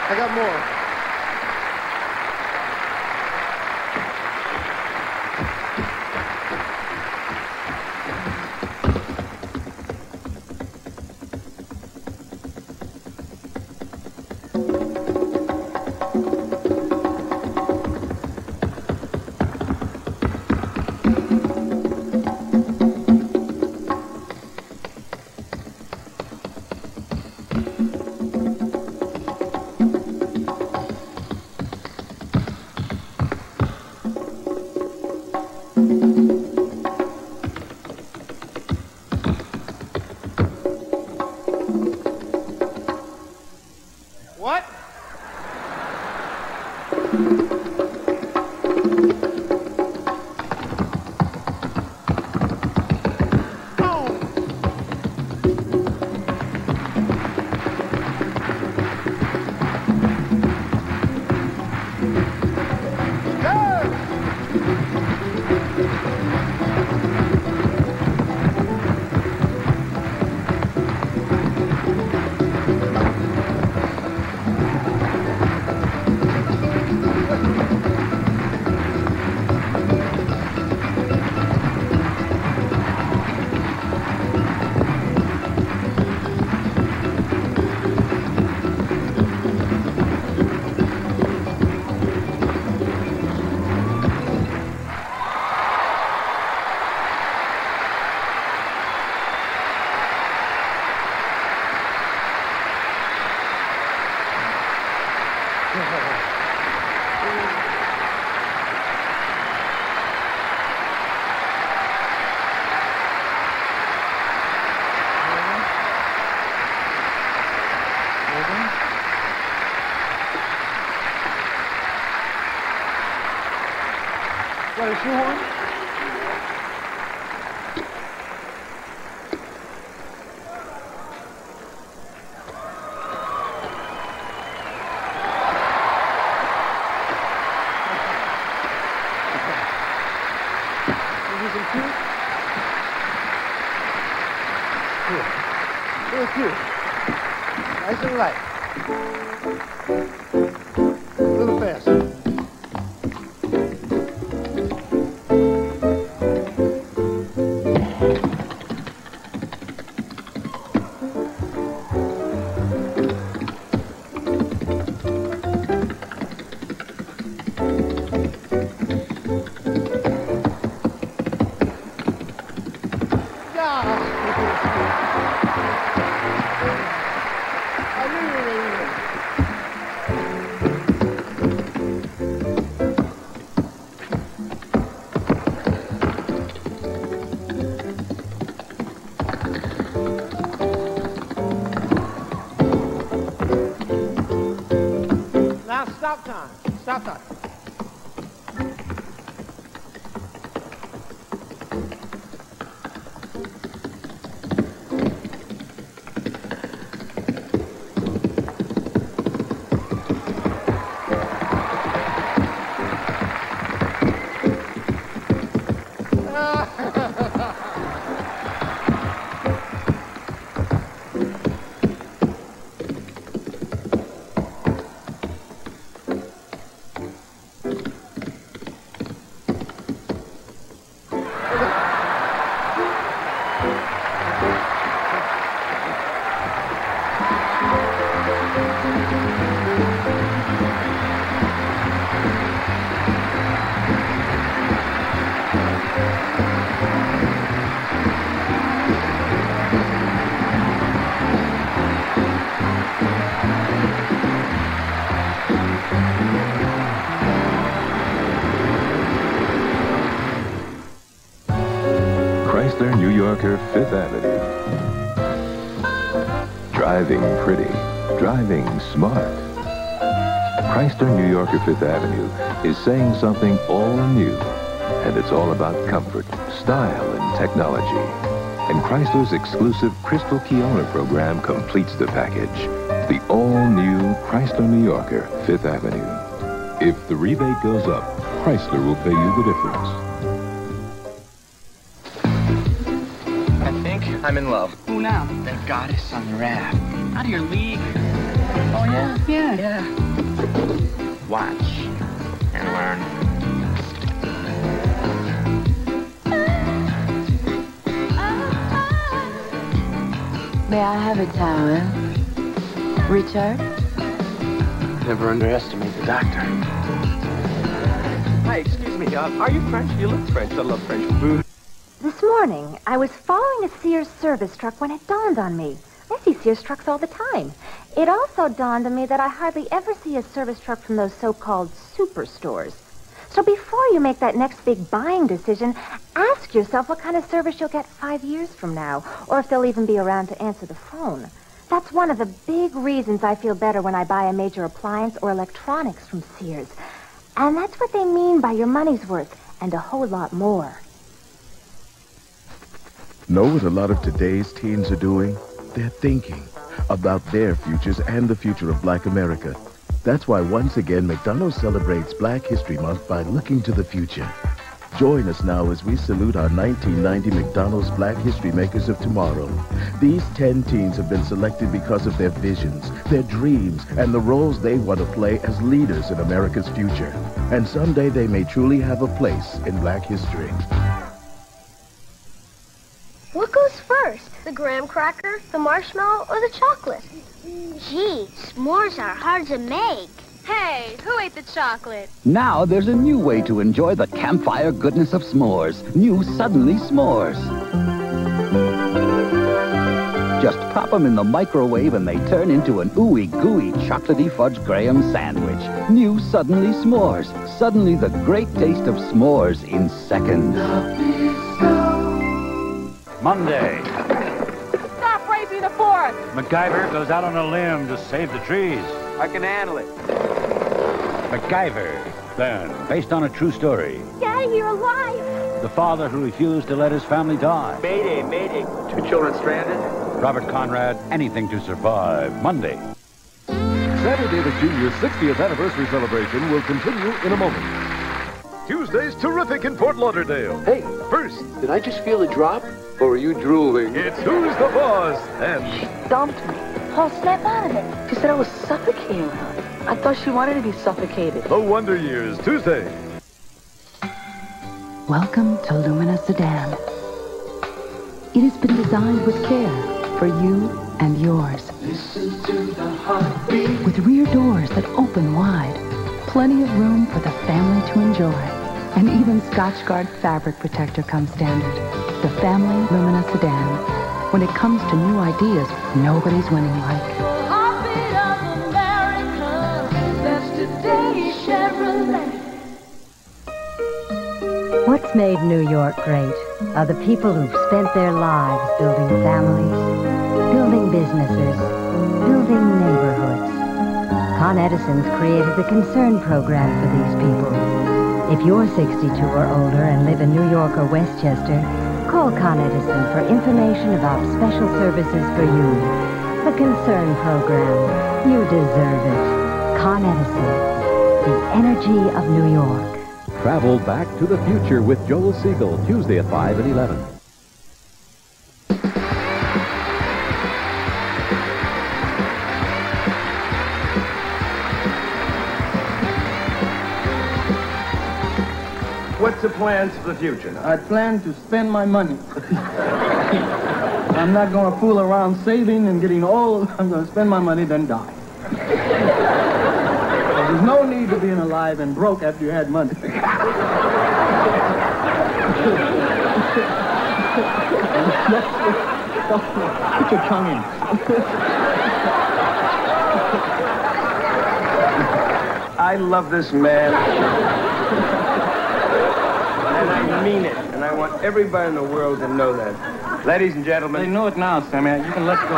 I got more. Got a shoehorn? Real cute. Nice and light. A little faster. Stop time. New Yorker, 5th Avenue. Driving pretty, driving smart. Chrysler New Yorker 5th Avenue is saying something all new, and it's all about comfort, style, and technology. And Chrysler's exclusive Crystal Key Owner program completes the package. The all-new Chrysler New Yorker 5th Avenue. If the rebate goes up, Chrysler will pay you the difference. I'm in love. Who now? That goddess on the raft. Out of your league. Oh, yeah? Yeah. Watch and learn. May I have a towel? Richard? Never underestimate the doctor. Hi, excuse me. Are you French? You look French. I love French food. This morning, I was following a Sears service truck when it dawned on me. I see Sears trucks all the time. It also dawned on me that I hardly ever see a service truck from those so-called superstores. So before you make that next big buying decision, ask yourself what kind of service you'll get 5 years from now, or if they'll even be around to answer the phone. That's one of the big reasons I feel better when I buy a major appliance or electronics from Sears. And that's what they mean by your money's worth, and a whole lot more. Know what a lot of today's teens are doing? They're thinking about their futures and the future of Black America. That's why once again McDonald's celebrates Black History Month by looking to the future. Join us now as we salute our 1990 McDonald's Black History Makers of Tomorrow. These 10 teens have been selected because of their visions, their dreams, and the roles they want to play as leaders in America's future. And someday they may truly have a place in Black history. What goes first? The graham cracker, the marshmallow, or the chocolate? Gee, s'mores are hard to make. Hey, who ate the chocolate? Now there's a new way to enjoy the campfire goodness of s'mores. New Suddenly S'mores. Just pop them in the microwave and they turn into an ooey gooey chocolatey fudge graham sandwich. New Suddenly S'mores. Suddenly the great taste of s'mores in seconds. Monday. Stop raping the forest! MacGyver goes out on a limb to save the trees. I can handle it. MacGyver. Then, based on a true story. Daddy, you're alive. The father who refused to let his family die. Mayday, mayday. 2 children stranded. Robert Conrad, Anything to Survive. Monday. Sammy Davis Jr.'s 60th anniversary celebration will continue in a moment. Tuesday's terrific in Fort Lauderdale. Hey, First, did I just feel a drop? Or are you drooling? it's Who's the Boss? And Dumped me. Paul, snap out of it. She said I was suffocating her. I thought she wanted to be suffocated. The Wonder Years, Tuesday. Welcome to Lumina Sedan. It has been designed with care for you and yours. Listen to the heartbeat. With rear doors that open wide, plenty of room for the family to enjoy. And even Scotchgard fabric protector comes standard. The family Lumina Sedan. When it comes to new ideas, nobody's winning like. Heartbeat of America. That's today's Chevrolet. What's made New York great are the people who've spent their lives building families, building businesses, building neighborhoods. Con Edison's created the Concern program for these people. If you're 62 or older and live in New York or Westchester, call Con Edison for information about special services for you. The Concern program. You deserve it. Con Edison. The energy of New York. Travel back to the future with Joel Siegel, Tuesday at 5 and 11. What's the plans for the future? I plan to spend my money. I'm not going to fool around saving and getting old. I'm going to spend my money, then die. There's no need to being alive and broke after you had money. Put your tongue in. I love this man. And I mean it. And I want everybody in the world to know that. Ladies and gentlemen. They know it now, Sammy. You can let go.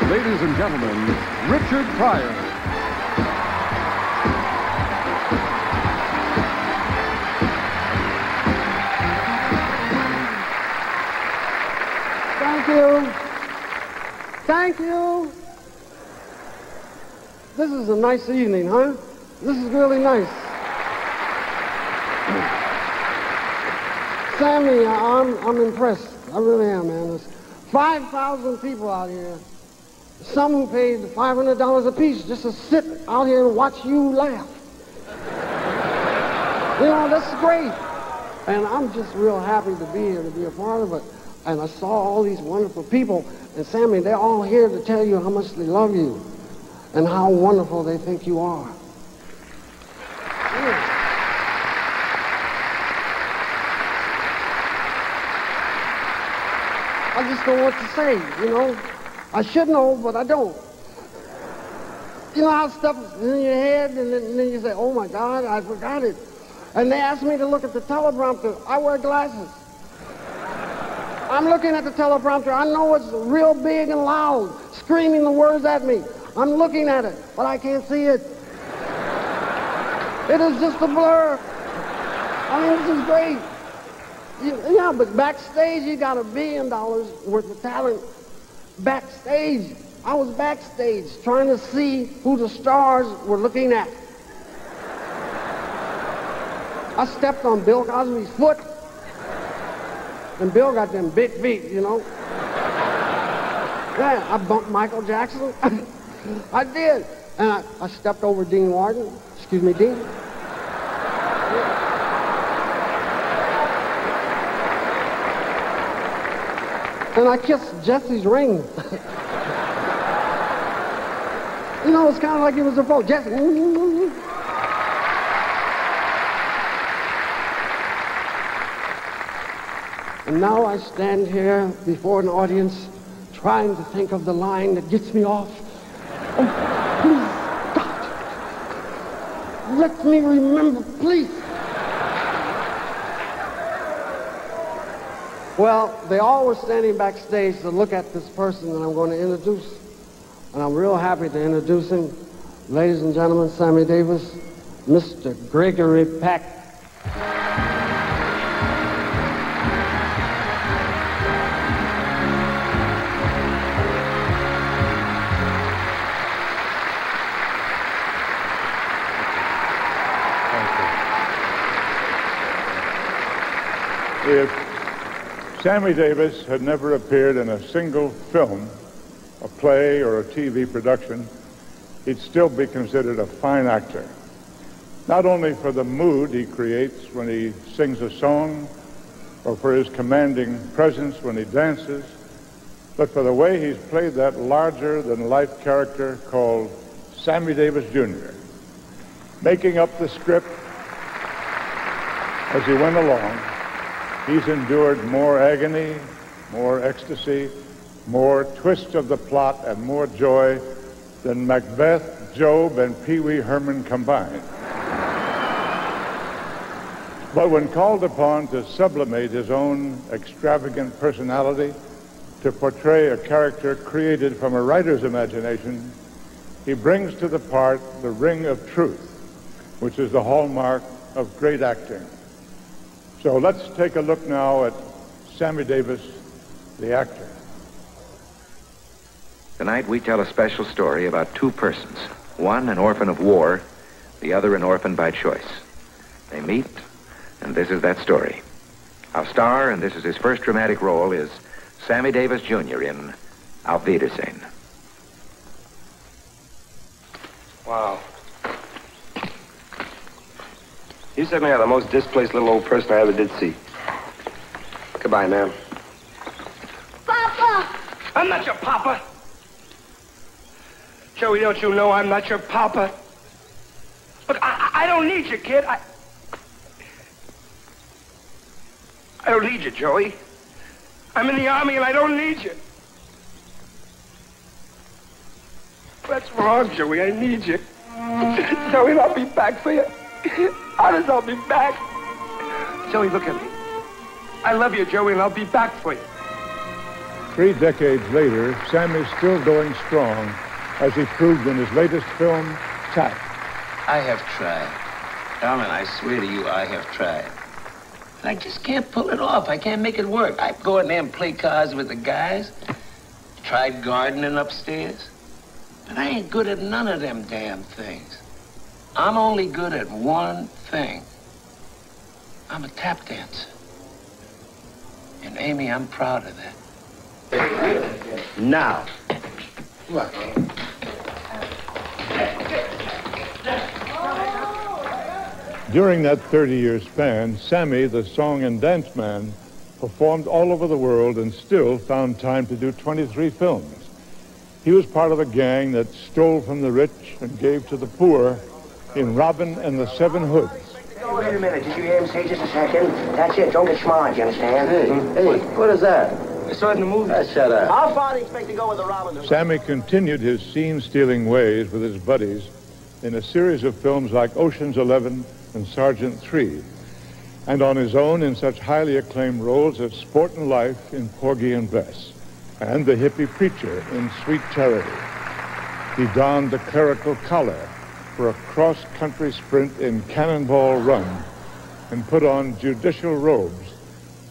Ladies and gentlemen, Richard Pryor. Thank you. Thank you. This is a nice evening, huh? This is really nice. Sammy, I'm impressed. I really am, man. There's 5,000 people out here. Some who paid $500 a piece just to sit out here and watch you laugh. You know, that's great. And I'm just real happy to be here, to be a part of it. And I saw all these wonderful people. And Sammy, they're all here to tell you how much they love you and how wonderful they think you are. Yeah. I just don't know what to say, you know. I should know, but I don't. You know how stuff is in your head, and then you say, oh my God, I forgot it. And they asked me to look at the teleprompter. I wear glasses. I'm looking at the teleprompter. I know it's real big and loud, screaming the words at me. I'm looking at it, but I can't see it. It is just a blur. I mean, this is great. Yeah, but backstage, you got $1 billion worth of talent. Backstage. I was backstage trying to see who the stars were looking at. I stepped on Bill Cosby's foot, and Bill got them big feet, you know. Yeah, I bumped Michael Jackson. I did. And I stepped over Dean Martin. Excuse me, Dean. And I kissed Jesse's ring. You know, it's kind of like it was a phone. Jesse. And now I stand here before an audience trying to think of the line that gets me off. Oh, please, God. Let me remember, please. Well, they all were standing backstage to look at this person that I'm going to introduce. And I'm real happy to introduce him. Ladies and gentlemen, Sammy Davis, Mr. Gregory Peck. If Sammy Davis had never appeared in a single film, a play, or a TV production, he'd still be considered a fine actor. Not only for the mood he creates when he sings a song, or for his commanding presence when he dances, but for the way he's played that larger-than-life character called Sammy Davis Jr., making up the script as he went along. He's endured more agony, more ecstasy, more twists of the plot, and more joy than Macbeth, Job, and Pee Wee Herman combined. But when called upon to sublimate his own extravagant personality, to portray a character created from a writer's imagination, he brings to the part the ring of truth, which is the hallmark of great acting. So let's take a look now at Sammy Davis, the actor. Tonight we tell a special story about two persons. One an orphan of war, the other an orphan by choice. They meet, and this is that story. Our star, and this is his first dramatic role, is Sammy Davis Jr. in Auf Wiedersehen. Wow. You certainly are the most displaced little old person I ever did see. Goodbye, ma'am. Papa! I'm not your papa. Joey, don't you know I'm not your papa? Look, I don't need you, kid. I don't need you, Joey. I'm in the Army and I don't need you. That's wrong, Joey. I need you. Joey, I'll be back for you. Honest, I'll be back. Joey, look at me. I love you, Joey, and I'll be back for you. 3 decades later, Sammy's still going strong, as he proved in his latest film, Tack. I have tried. Darling, I swear to you, I have tried. And I just can't pull it off. I can't make it work. I go in there and play cards with the guys. Tried gardening upstairs. But I ain't good at none of them damn things. I'm only good at one thing. I'm a tap dancer. And Amy, I'm proud of that. Now. What? During that 30-year span, Sammy, the song and dance man, performed all over the world and still found time to do 23 films. He was part of a gang that stole from the rich and gave to the poor in Robin and the Seven Hoods. Wait a minute. Did you hear him say just a second? That's it. Don't get smart, you understand? Hey, what is that? I saw it in the movie. Shut up. How far do you expect to go with the Robin? Sammy continued his scene-stealing ways with his buddies in a series of films like Ocean's 11 and Sergeant 3, and on his own in such highly acclaimed roles as Sport and Life in Porgy and Bess, and the hippie preacher in Sweet Charity. He donned the clerical collar for a cross-country sprint in Cannonball Run, and put on judicial robes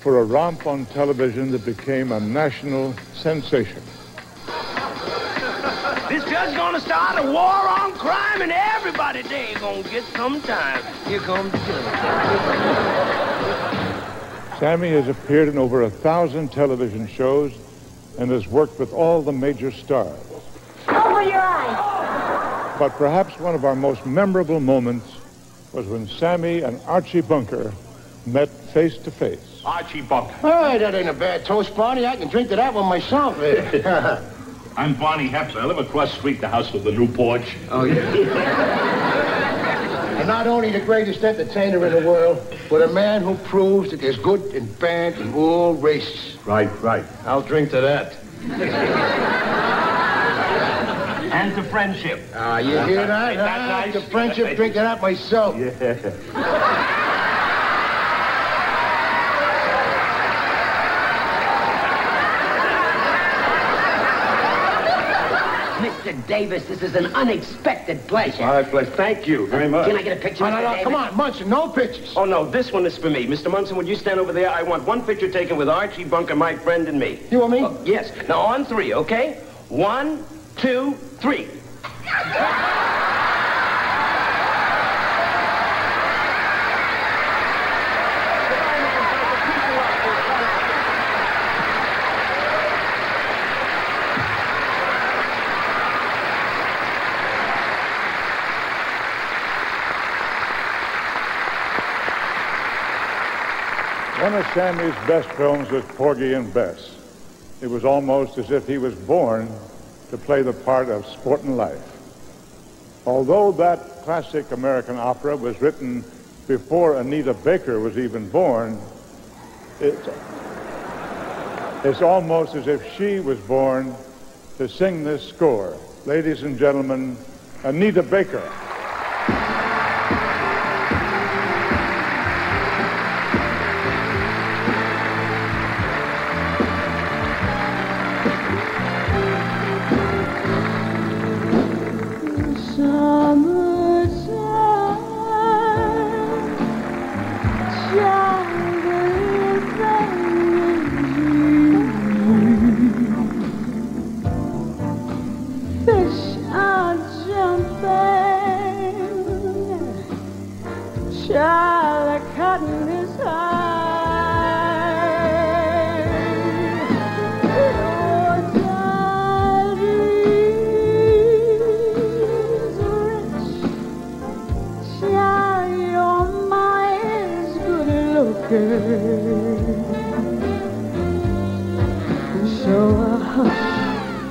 for a romp on television that became a national sensation. This judge's gonna start a war on crime, and everybody there gonna get some time. Here comes the judge. Sammy has appeared in over 1,000 television shows and has worked with all the major stars. Over your eyes. But perhaps one of our most memorable moments was when Sammy and Archie Bunker met face to face. Archie Bunker. Hey, that ain't a bad toast, Barney. I can drink to that one myself. I'm Barney Hepser. I live across the street, the house with the new porch. Oh, yeah. And not only the greatest entertainer in the world, but a man who proves that there's good and bad in all races. Right. I'll drink to that. And to friendship. You hear that? Nice. To friendship, drink to that myself. Yeah. Mr. Davis, this is an unexpected pleasure. My pleasure. Thank you very much. Can I get a picture? No, Davis? come on, Munson, no pictures. Oh, no, this one is for me. Mr. Munson, would you stand over there? I want one picture taken with Archie Bunker, my friend, and me. You want me? Yes. Now, on three, okay? 1, 2, 3. One of Sammy's best films was Porgy and Bess. It was almost as if he was born to play the part of Sportin' Life. Although that classic American opera was written before Anita Baker was even born, it's almost as if she was born to sing this score. Ladies and gentlemen, Anita Baker.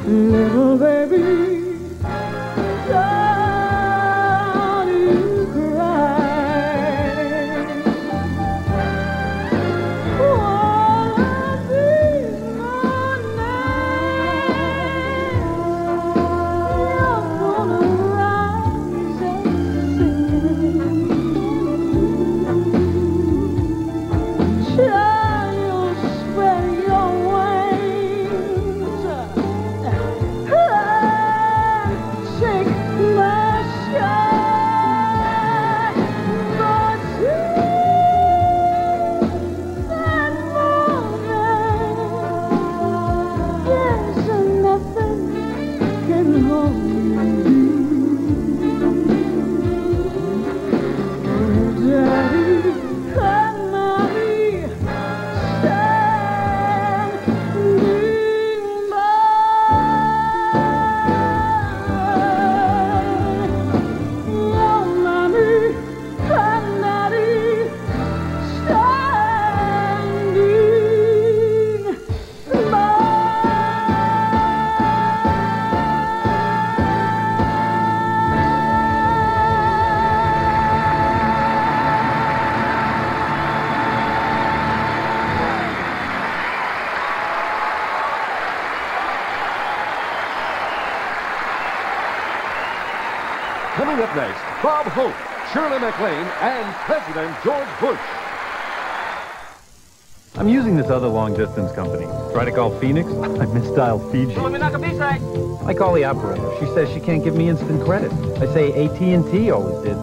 Little baby, don't you cry. All of these mornings, you're gonna rise and sing. Child, you'll spread your wings. Take my shine, but that morning, yes, nothing can hold you. Daddy and Mommy standing by. Coming up next, Bob Hope, Shirley MacLaine, and President George Bush. I'm using this other long-distance company. Try to call Phoenix, I misdialed Fiji. I call the operator. She says she can't give me instant credit. I say AT&T always did.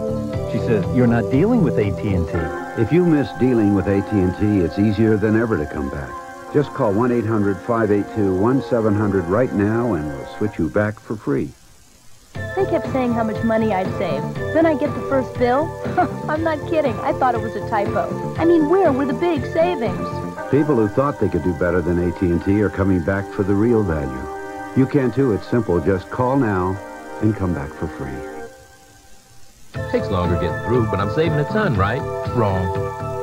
She says, you're not dealing with AT&T. If you miss dealing with AT&T, it's easier than ever to come back. Just call 1-800-582-1700 right now and we'll switch you back for free. They kept saying how much money I'd save. Then I get the first bill. I'm not kidding. I thought it was a typo. I mean, where were the big savings? People who thought they could do better than AT&T are coming back for the real value. You can too. It's simple. Just call now and come back for free. Takes longer getting through, but I'm saving a ton, right? Wrong.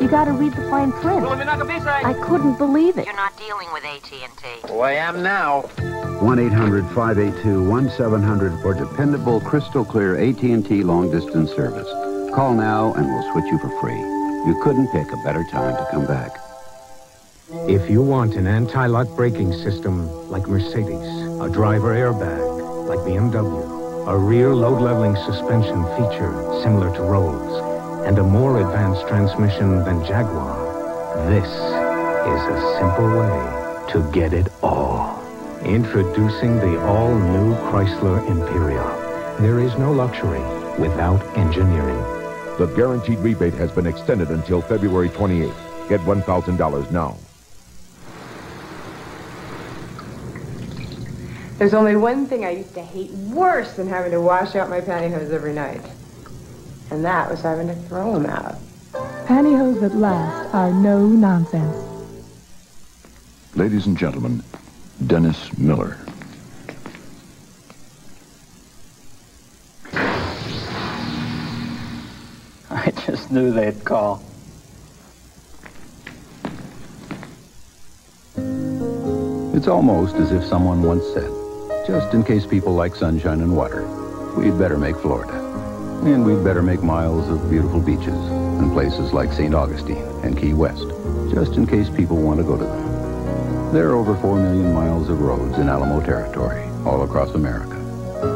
You gotta read the fine print. I couldn't believe it. You're not dealing with AT&T. Oh, I am now. 1-800-582-1700 for dependable, crystal clear AT&T long-distance service. Call now and we'll switch you for free. You couldn't pick a better time to come back. If you want an anti-lock braking system like Mercedes, a driver airbag like BMW, a rear load-leveling suspension feature similar to Rolls, and a more advanced transmission than Jaguar, this is a simple way to get it all. Introducing the all-new Chrysler Imperial. There is no luxury without engineering. The guaranteed rebate has been extended until February 28th. Get $1,000 now. There's only one thing I used to hate worse than having to wash out my pantyhose every night. And that was having to throw them out. Pantyhose that last are no nonsense. Ladies and gentlemen, Dennis Miller. I just knew they'd call. It's almost as if someone once said, just in case people like sunshine and water, we'd better make Florida. And we'd better make miles of beautiful beaches and places like St. Augustine and Key West, just in case people want to go to them. There are over 4 million miles of roads in Alamo territory, all across America.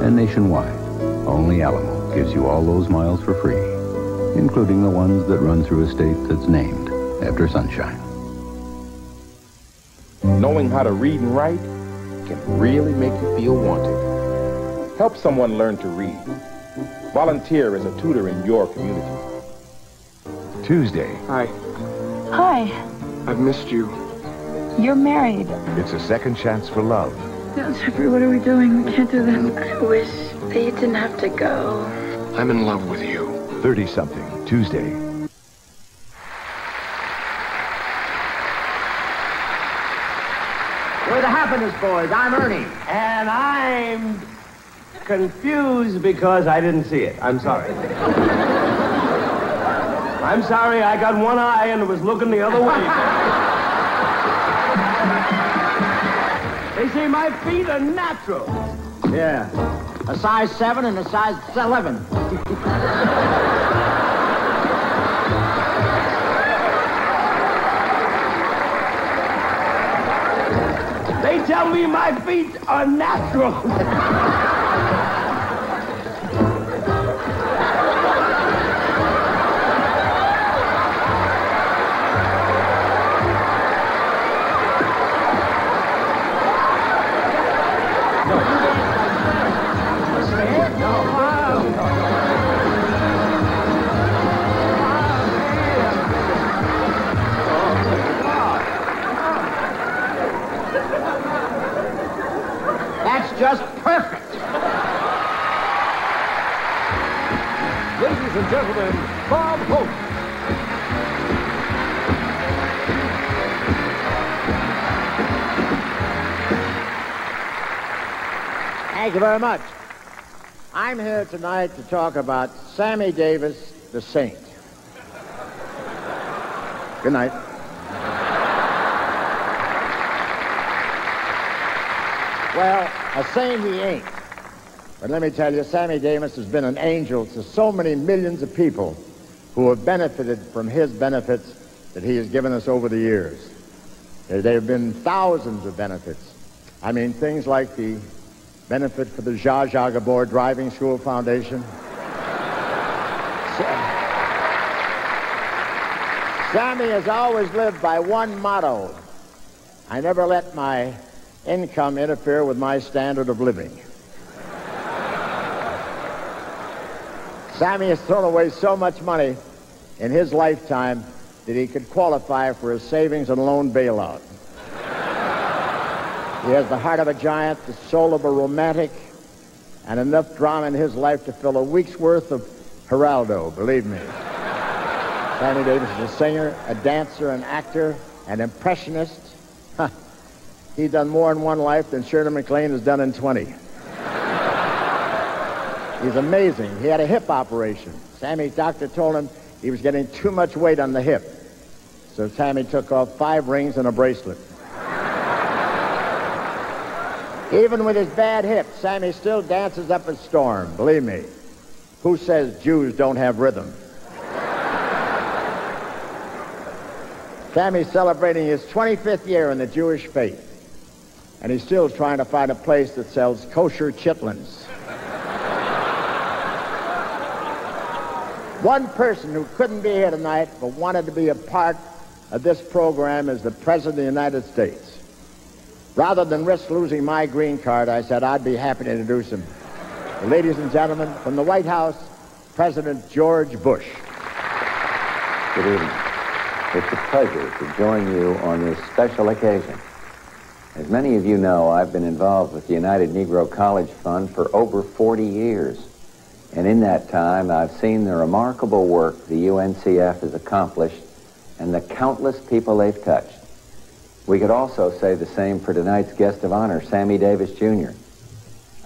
And nationwide, only Alamo gives you all those miles for free, including the ones that run through a state that's named after sunshine. Knowing how to read and write can really make you feel wanted. Help someone learn to read. Volunteer as a tutor in your community. Tuesday. Hi. Hi. I've missed you. You're married. It's a second chance for love. No, Jeffrey, what are we doing? We can't do this. I wish that you didn't have to go. I'm in love with you. 30-something, Tuesday. We're the Happiness Boys. I'm Ernie. And I'm confused because I didn't see it. I'm sorry. I'm sorry, I got one eye and was looking the other way. They say my feet are natural. Yeah. A size 7 and a size 11. They tell me my feet are natural. Just perfect. Ladies and gentlemen, Bob Hope. Thank you very much. I'm here tonight to talk about Sammy Davis, the Saint. Good night. Well, a saint he ain't. But let me tell you, Sammy Davis has been an angel to so many millions of people who have benefited from his benefits that he has given us over the years. There have been thousands of benefits. I mean, things like the benefit for the Zsa Zsa Gabor Driving School Foundation. Sammy has always lived by one motto. I never let my income interfere with my standard of living. Sammy has thrown away so much money in his lifetime that he could qualify for a savings and loan bailout. He has the heart of a giant, the soul of a romantic, and enough drama in his life to fill a week's worth of Geraldo, believe me. Sammy Davis is a singer, a dancer, an actor, an impressionist. He's done more in one life than Shirley MacLaine has done in 20. He's amazing. He had a hip operation. Sammy's doctor told him he was getting too much weight on the hip. So Sammy took off 5 rings and a bracelet. Even with his bad hip, Sammy still dances up a storm, believe me. Who says Jews don't have rhythm? Sammy's celebrating his 25th year in the Jewish faith. And he's still trying to find a place that sells kosher chitlins. One person who couldn't be here tonight but wanted to be a part of this program is the President of the United States. Rather than risk losing my green card, I said I'd be happy to introduce him. Ladies and gentlemen, from the White House, President George Bush. Good evening. It's a pleasure to join you on this special occasion. As many of you know, I've been involved with the United Negro College Fund for over 40 years. And in that time, I've seen the remarkable work the UNCF has accomplished and the countless people they've touched. We could also say the same for tonight's guest of honor, Sammy Davis, Jr.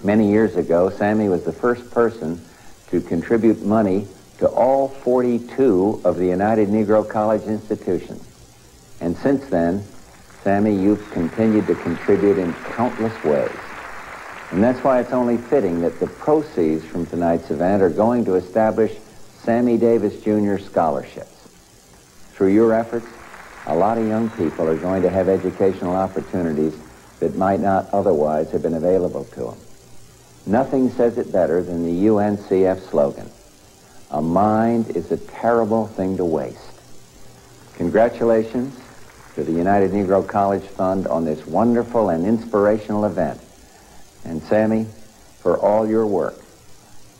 Many years ago, Sammy was the first person to contribute money to all 42 of the United Negro College institutions. And since then, Sammy, you've continued to contribute in countless ways. And that's why it's only fitting that the proceeds from tonight's event are going to establish Sammy Davis Jr. scholarships. Through your efforts, a lot of young people are going to have educational opportunities that might not otherwise have been available to them. Nothing says it better than the UNCF slogan, "A mind is a terrible thing to waste." Congratulations to the United Negro College Fund on this wonderful and inspirational event. And Sammy, for all your work,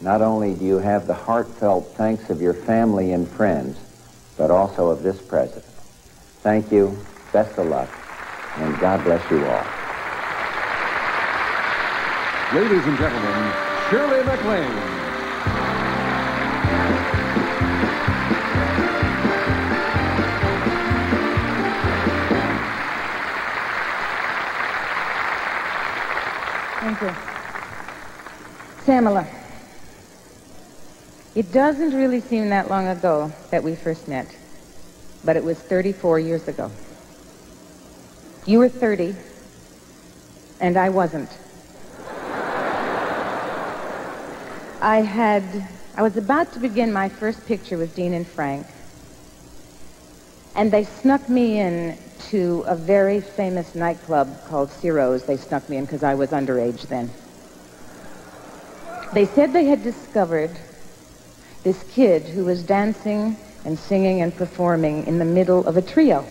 not only do you have the heartfelt thanks of your family and friends, but also of this president. Thank you, best of luck, and God bless you all. Ladies and gentlemen, Shirley MacLaine. Thank you. Samala, it doesn't really seem that long ago that we first met, but it was 34 years ago. You were 30, and I wasn't. I was about to begin my first picture with Dean and Frank, and they snuck me in to a very famous nightclub called Ciro's. They snuck me in because I was underage then. They said they had discovered this kid who was dancing and singing and performing in the middle of a trio.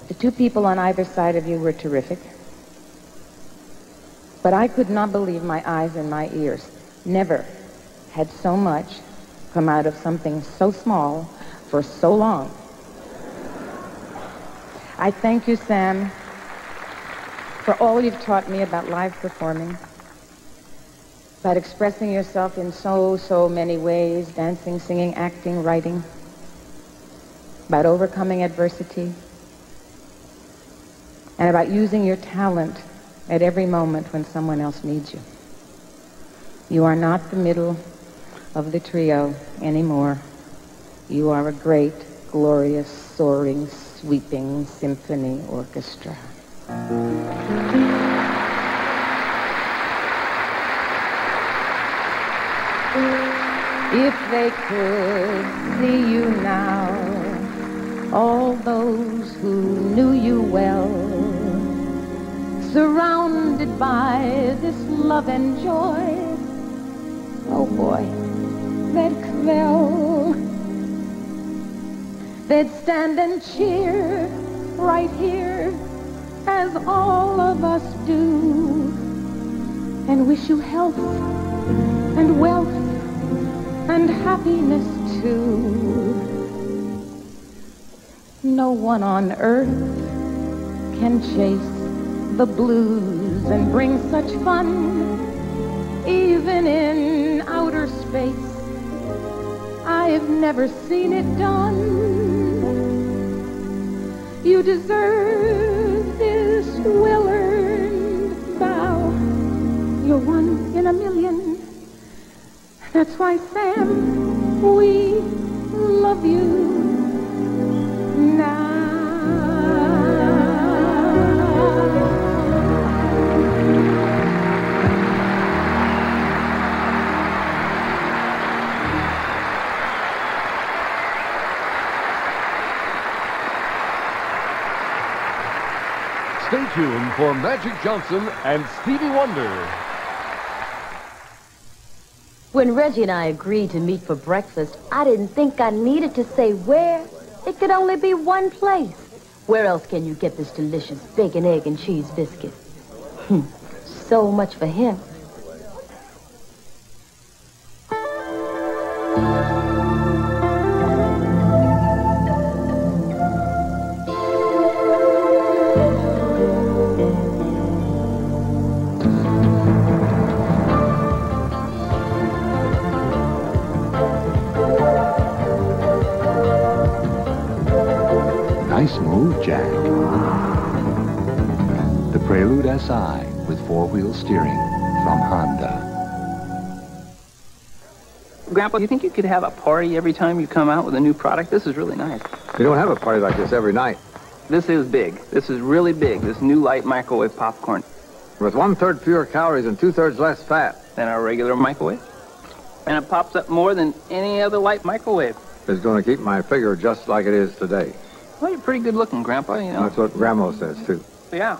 The two people on either side of you were terrific, but I could not believe my eyes and my ears. Never had so much come out of something so small for so long. I thank you, Sam, for all you've taught me about live performing, about expressing yourself in so many ways, dancing, singing, acting, writing, about overcoming adversity, and about using your talent at every moment when someone else needs you. You are not the middle of the trio anymore. You are a great, glorious, soaring, sweeping symphony orchestra. If they could see you now, all those who knew you well, surrounded by this love and joy, oh boy, they'd quell. They'd stand and cheer right here as all of us do, and wish you health and wealth and happiness too. No one on earth can chase the blues and bring such fun, even in outer space. I've never seen it done. You deserve this well-earned bow. You're one in a million. That's why, Sam, we love you now. Stay tuned for Magic Johnson and Stevie Wonder. When Reggie and I agreed to meet for breakfast, I didn't think I needed to say where. It could only be one place. Where else can you get this delicious bacon, egg, and cheese biscuit? So much for him. Nice move, Jack. The Prelude SI with four-wheel steering from Honda. Grandpa, do you think you could have a party every time you come out with a new product? This is really nice. You don't have a party like this every night. This is big. This is really big. This new light microwave popcorn. With 1/3 fewer calories and 2/3 less fat. Than our regular microwave. And it pops up more than any other light microwave. It's going to keep my figure just like it is today. Well, you're pretty good looking, Grandpa, you know. That's what Grandma says, too. Yeah.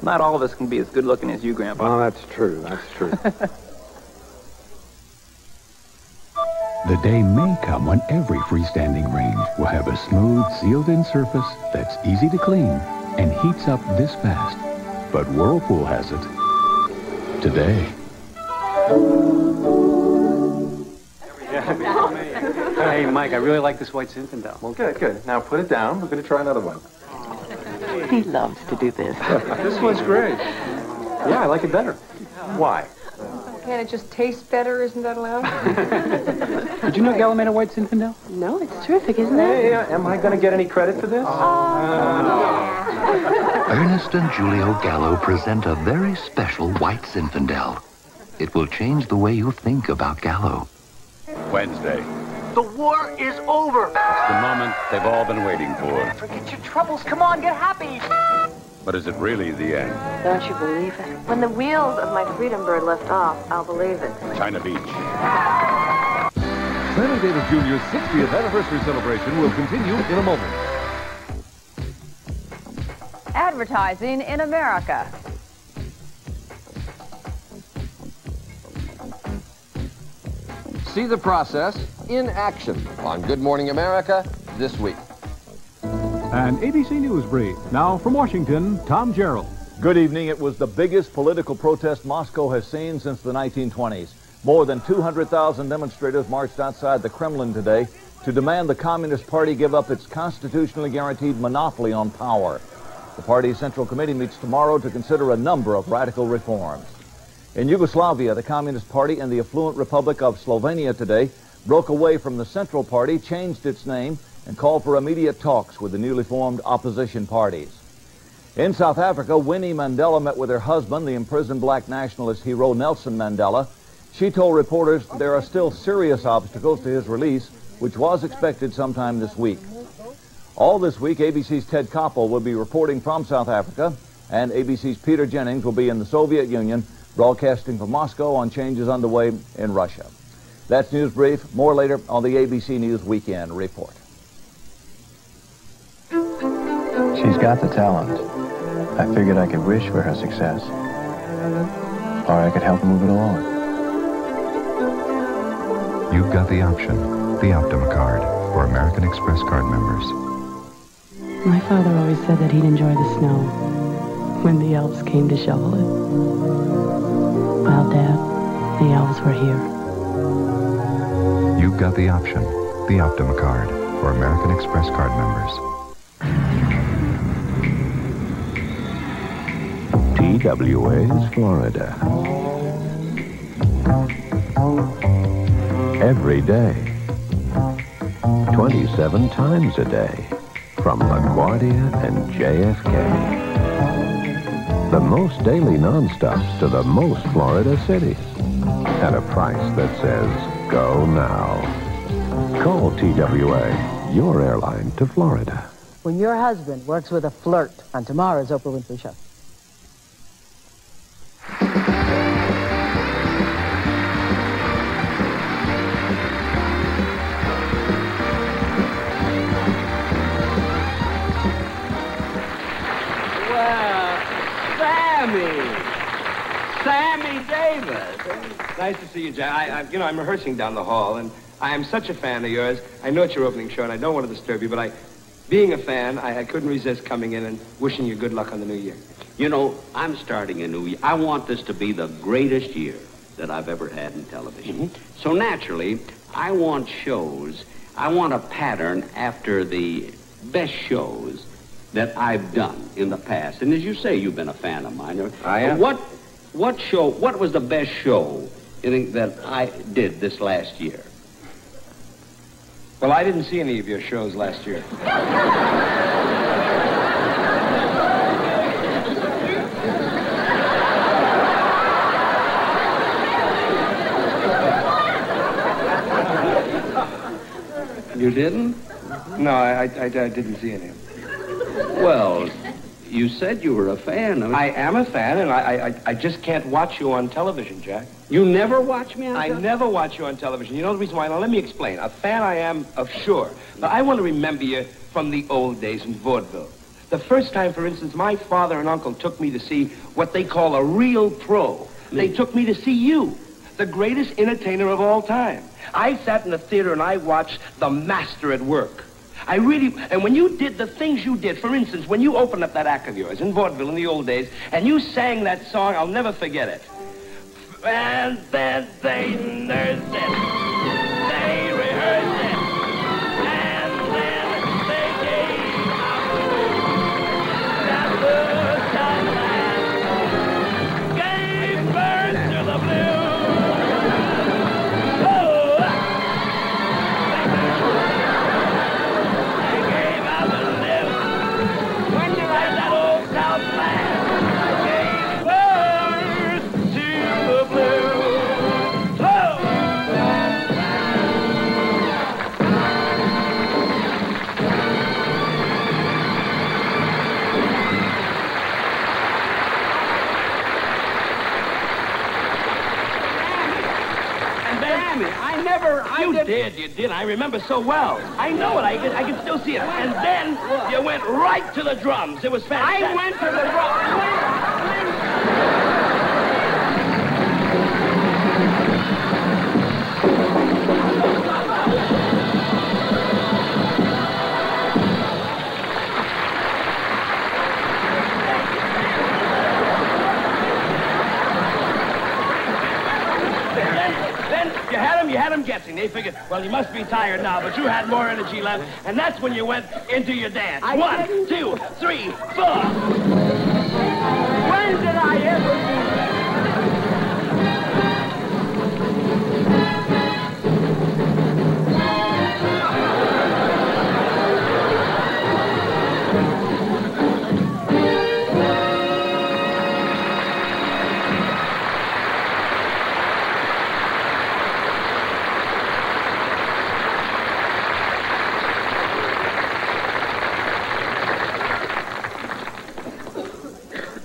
Not all of us can be as good looking as you, Grandpa. Oh, that's true. That's true. The day may come when every freestanding range will have a smooth, sealed-in surface that's easy to clean and heats up this fast. But Whirlpool has it today. Hey, Mike, I really like this White Zinfandel. Well, good. Now put it down. We're going to try another one. He loves to do this. This one's great. Yeah, I like it better. Why? Can't it just taste better? Isn't that allowed? Did you know Gallo made a White Zinfandel? No, it's terrific, isn't it? Hey, am I going to get any credit for this? Ernest and Julio Gallo present a very special White Zinfandel. It will change the way you think about Gallo. Wednesday. The war is over. It's the moment they've all been waiting for. Forget your troubles. Come on, get happy. But is it really the end? Don't you believe it? When the wheels of my Freedom Bird lift off, I'll believe it. China Beach. Sammy Davis Jr.'s 60th anniversary celebration will continue in a moment. Advertising in America. See the process in action on Good Morning America this week. An ABC News brief. Now from Washington, Tom Gerald. Good evening. It was the biggest political protest Moscow has seen since the 1920s. More than 200,000 demonstrators marched outside the Kremlin today to demand the Communist Party give up its constitutionally guaranteed monopoly on power. The party's Central Committee meets tomorrow to consider a number of radical reforms. In Yugoslavia, the Communist Party in the affluent Republic of Slovenia today broke away from the Central Party, changed its name, and called for immediate talks with the newly formed opposition parties. In South Africa, Winnie Mandela met with her husband, the imprisoned black nationalist hero Nelson Mandela. She told reporters there are still serious obstacles to his release, which was expected sometime this week. All this week, ABC's Ted Koppel will be reporting from South Africa, and ABC's Peter Jennings will be in the Soviet Union, broadcasting from Moscow on changes underway in Russia. That's News Brief. More later on the ABC News Weekend Report. She's got the talent. I figured I could wish for her success. Or I could help move it along. You've got the option, the Optima card, for American Express card members. My father always said that he'd enjoy the snow when the elves came to shovel it. Well, Dad, the elves were here. You've got the option, the Optima card, for American Express card members. TWA's Florida. Every day. 27 times a day. From LaGuardia and JFK. The most daily non-stops to the most Florida cities. At a price that says, go now. Call TWA, your airline to Florida. When your husband works with a flirt on tomorrow's Oprah Winfrey Show. Sammy Davis. Nice to see you, Jack. I'm rehearsing down the hall, and I am such a fan of yours. I know it's your opening show, and I don't want to disturb you, but Being a fan, I couldn't resist coming in and wishing you good luck on the new year. You know, I'm starting a new year. I want this to be the greatest year that I've ever had in television. So naturally, I want shows. I want a pattern after the best shows that I've done in the past. And as you say, you've been a fan of mine. I am. What was the best show you think that I did this last year? Well, I didn't see any of your shows last year. You didn't? No, I didn't see any of them. Well, you said you were a fan. I am a fan, and I just can't watch you on television, Jack. You never watch me on television? I never watch you on television. You know the reason why? Now, let me explain. A fan I am of sure, but I want to remember you from the old days in vaudeville. The first time, for instance, my father and uncle took me to see what they call a real pro. They took me to see you, the greatest entertainer of all time. I sat in the theater and I watched the master at work. And when you did the things you did, for instance, when you opened up that act of yours in vaudeville in the old days, and you sang that song, I'll never forget it. And then they nursed it, they rehearsed it, and then they gave up that blues gave birth to the blues. You did. I remember so well. I know it. I can still see it. And then you went right to the drums. It was fantastic. I went to the drums. You had them guessing. They figured, well, you must be tired now, but you had more energy left, and that's when you went into your dance. 1, 2, 3, 4. When did I ever do that?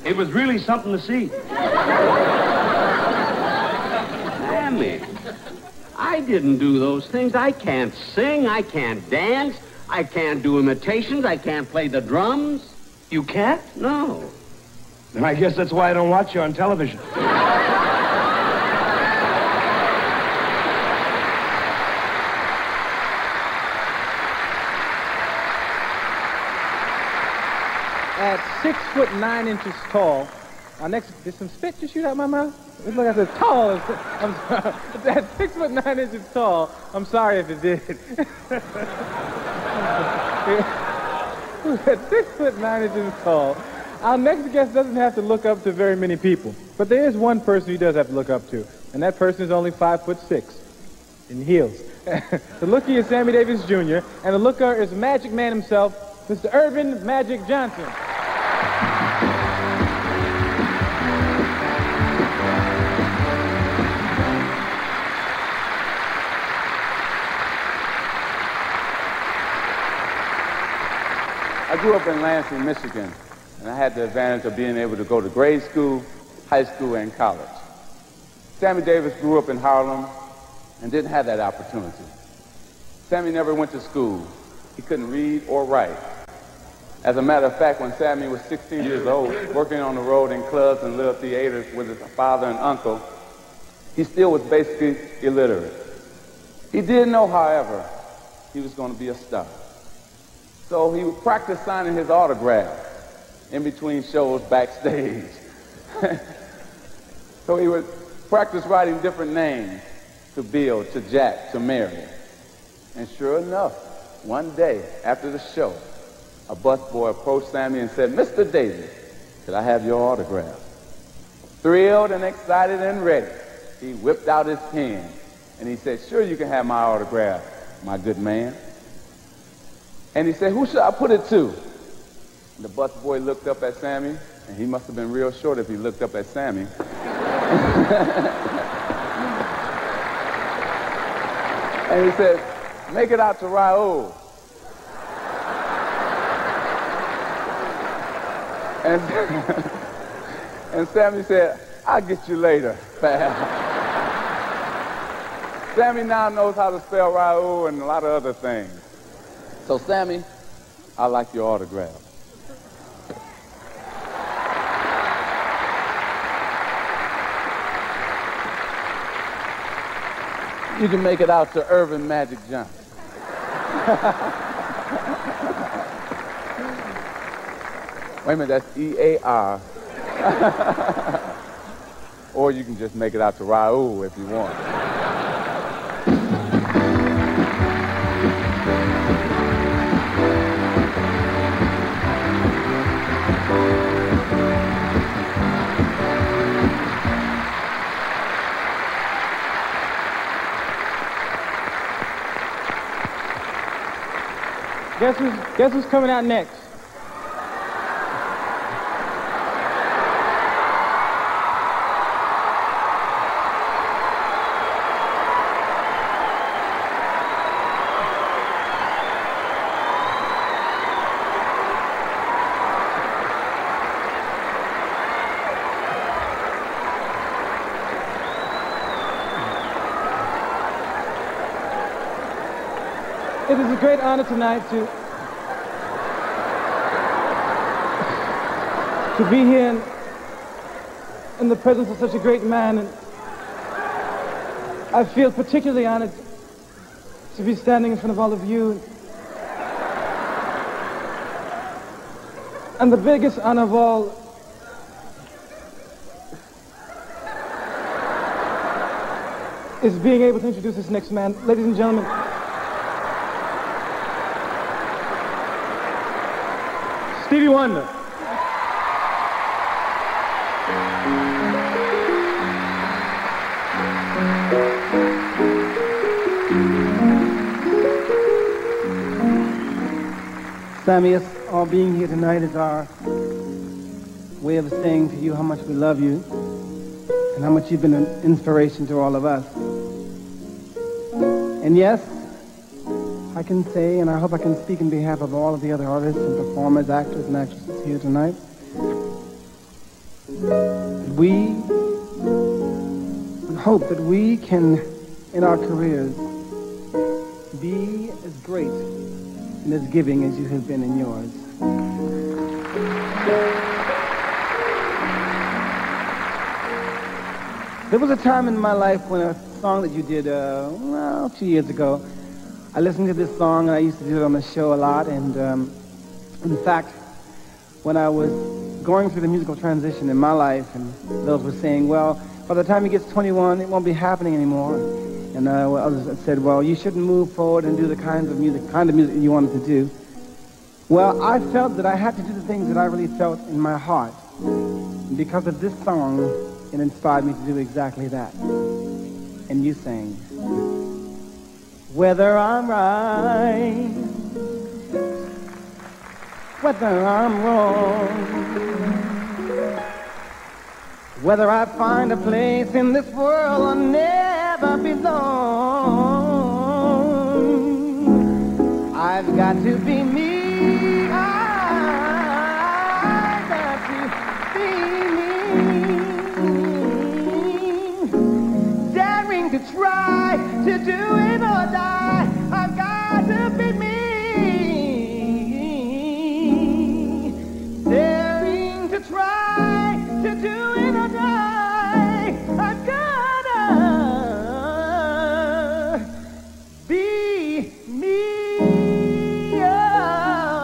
It was really something to see. Sammy, I didn't do those things. I can't sing. I can't dance. I can't do imitations. I can't play the drums. You can't? No. Then I guess that's why I don't watch you on television. At 6'9" tall, our next, did some spit just shoot out my mouth? It look, I said tall. I'm sorry. At 6'9" tall, I'm sorry if it did. At 6'9" tall, our next guest doesn't have to look up to very many people. But there is one person he does have to look up to, and that person is only 5'6" in heels. The lookie is Sammy Davis Jr., and the looker is Magic Man himself, Mr. Irvin Magic Johnson. I grew up in Lansing, Michigan, and I had the advantage of being able to go to grade school, high school, and college. Sammy Davis grew up in Harlem and didn't have that opportunity. Sammy never went to school. He couldn't read or write. As a matter of fact, when Sammy was 16 years old, working on the road in clubs and little theaters with his father and uncle, he still was basically illiterate. He did know, however, he was going to be a star. So he would practice signing his autograph in between shows backstage. So he would practice writing different names to Bill, to Jack, to Mary. And sure enough, one day after the show, a busboy approached Sammy and said, "Mr. Davis, could I have your autograph?" Thrilled and excited and ready, he whipped out his pen and he said, "Sure, you can have my autograph, my good man." And he said, "Who should I put it to?" The busboy looked up at Sammy, and he must have been real short if he looked up at Sammy. And he said, "Make it out to Raoul." And Sammy said, "I'll get you later, pal." Sammy now knows how to spell Raoul and a lot of other things. So Sammy, I like your autograph. You can make it out to Irvin Magic Johnson. Wait a minute, that's E-A-R. Or you can just make it out to Raoul if you want. Guess who's coming out next? It is a great honor tonight to be here in the presence of such a great man, and I feel particularly honored to be standing in front of all of you. And the biggest honor of all is being able to introduce this next man. Ladies and gentlemen, Stevie Wonder. Sammy, us all being here tonight is our way of saying to you how much we love you and how much you've been an inspiration to all of us. And yes, I can say, and I hope I can speak in behalf of all of the other artists and performers, actors and actresses here tonight, we hope that we can, in our careers, be as great and as giving as you have been in yours. There was a time in my life when a song that you did, well, 2 years ago, I listened to this song, and I used to do it on the show a lot, and in fact, when I was going through the musical transition in my life, and those were saying, well, by the time he gets 21, it won't be happening anymore. And others said, well, you shouldn't move forward and do the kind of music you wanted to do. Well, I felt that I had to do the things that I really felt in my heart. And because of this song, it inspired me to do exactly that. And you sang, whether I'm right, whether I'm wrong, whether I find a place in this world I'll never belong, I've got to be me. I've got to be me. Daring to try to do it or die. I've got to be me. Daring to try to do it or die. I've gotta be me. Oh.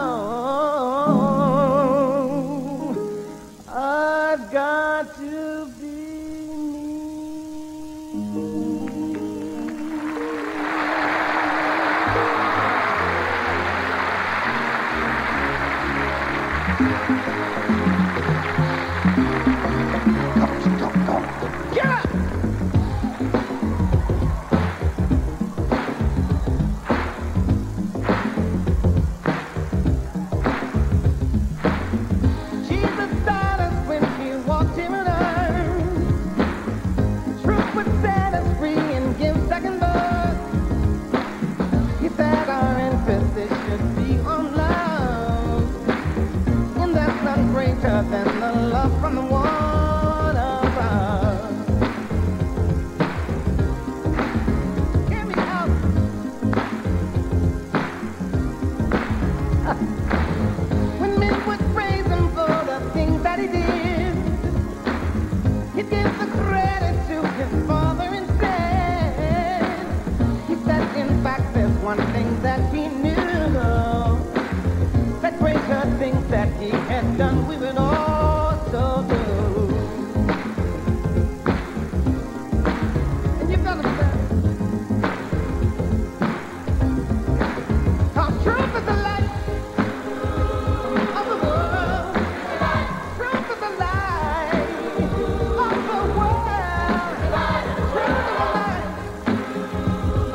that we knew. That greater things that he had done, we would also do. And you've got to say, our truth is the light of the world. Truth is the light of the world. Truth is the light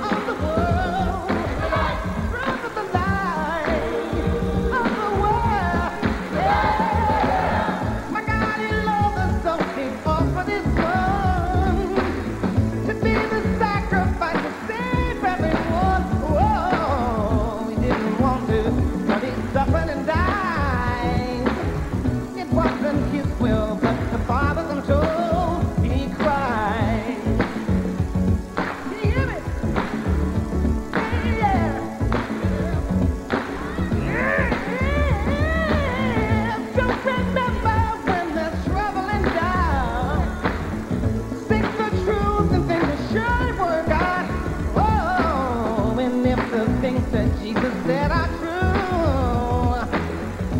of the world. Truth is the light of the world. Yeah. My God, he loved us so he offered his son to be the sacrifice to save everyone. Whoa, he didn't want to, but he suffered and died. It wasn't his will, but the Father's control. He cried. Can you hear me? Yeah. Just remember when there's trouble and doubt, speak the truth and things will surely work out. Oh, and if the things that Jesus said are true,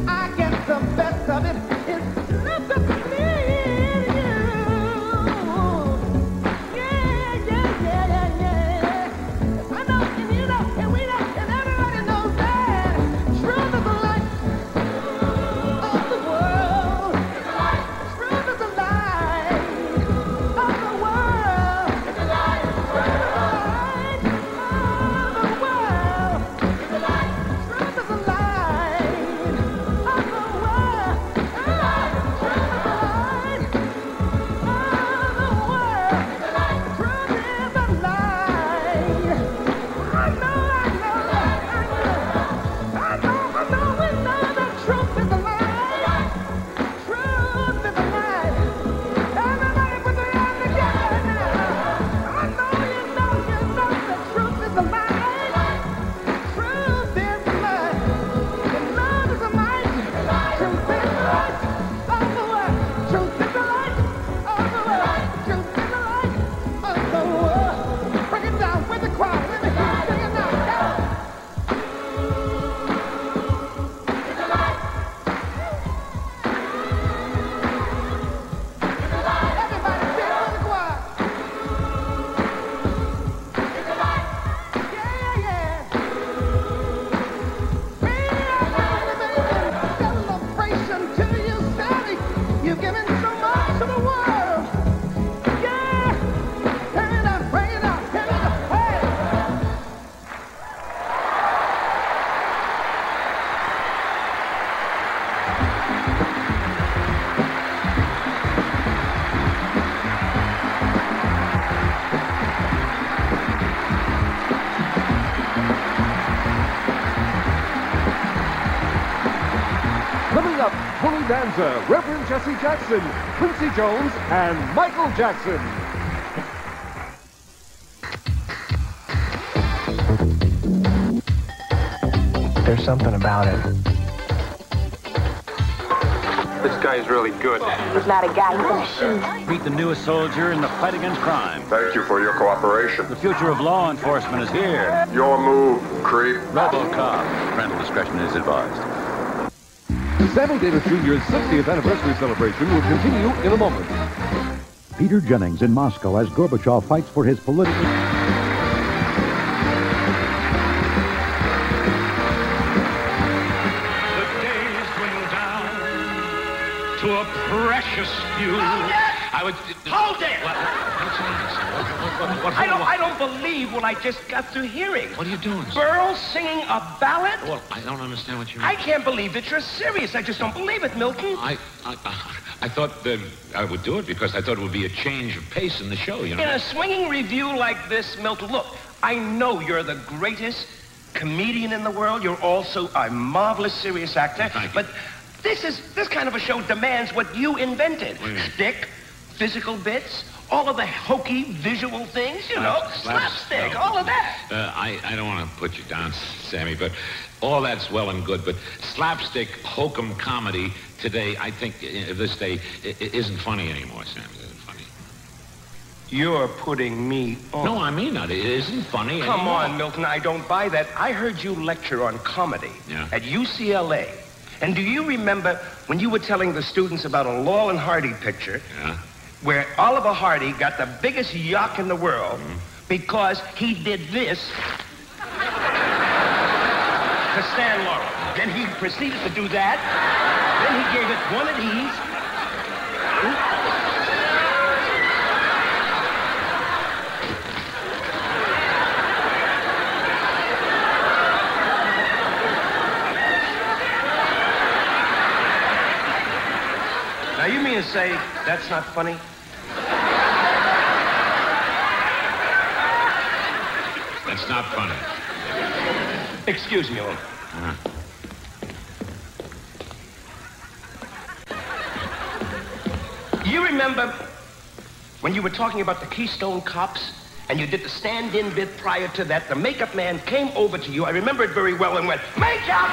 I guess the best of it is left up to me and you. Yeah. I know, and you know, and we know, and everybody knows that truth is the light of the world. Truth is the light of the world. Truth is the light of the world. Truth is the light of the world. Truth is the light of the world. Truth is the light. I know we know that truth is the light. Truth is the light. Everybody put their hands together now. I know you know that truth is the light. Truth is the light. And love is the light. Truth is the light of the world. Truth is the light of the world. Truth is the light of the world. Bring it down with the crowd. Let me hear you sing it now. Everybody sing it with the choir. Yeah. Celebration to you, Sammy. You've given so much to the world. Yeah. Turn it up, bring it up, turn it up. Hey. Coming up, Holy Danza, Reverend Jesse Jackson, Quincy Jones, and Michael Jackson. There's something about it. This guy's really good. He's not a guy, he's a machine. Meet the newest soldier in the fight against crime. Thank you for your cooperation. The future of law enforcement is here. Your move, creep. RoboCop. Parental discretion is advised. Sammy Davis Jr.'s 60th anniversary celebration will continue in a moment. Peter Jennings in Moscow as Gorbachev fights for his political... To a precious few. I would. Hold it! What? I don't believe what I just got through hearing. What are you doing? Burl singing a ballad? Well, I don't understand what you mean. I can't believe that you're serious. I just don't believe it, Milton. I thought that I would do it because I thought it would be a change of pace in the show, you know. In a swinging review like this, Milton, look, I know you're the greatest comedian in the world. You're also a marvelous serious actor. Thank you. But this kind of a show demands what you invented. Stick, physical bits, all of the hokey visual things, you know, slapstick, no. all of that. I don't want to put you down, Sammy, but all that's well and good, but slapstick hokum comedy today, I think, this day, isn't funny anymore, Sammy. It isn't funny. You're putting me on. No, I mean that. It isn't funny Come anymore. on, Milton, I don't buy that. I heard you lecture on comedy at UCLA. And do you remember when you were telling the students about a Laurel and Hardy picture where Oliver Hardy got the biggest yuck in the world because he did this to Stan Laurel. Then he proceeded to do that. Then he gave it one of these. Now, you mean to say that's not funny? That's not funny. Excuse me, Owen. You remember when you were talking about the Keystone Cops and you did the stand-in bit prior to that? The makeup man came over to you, I remember it very well, and went, "Makeup!"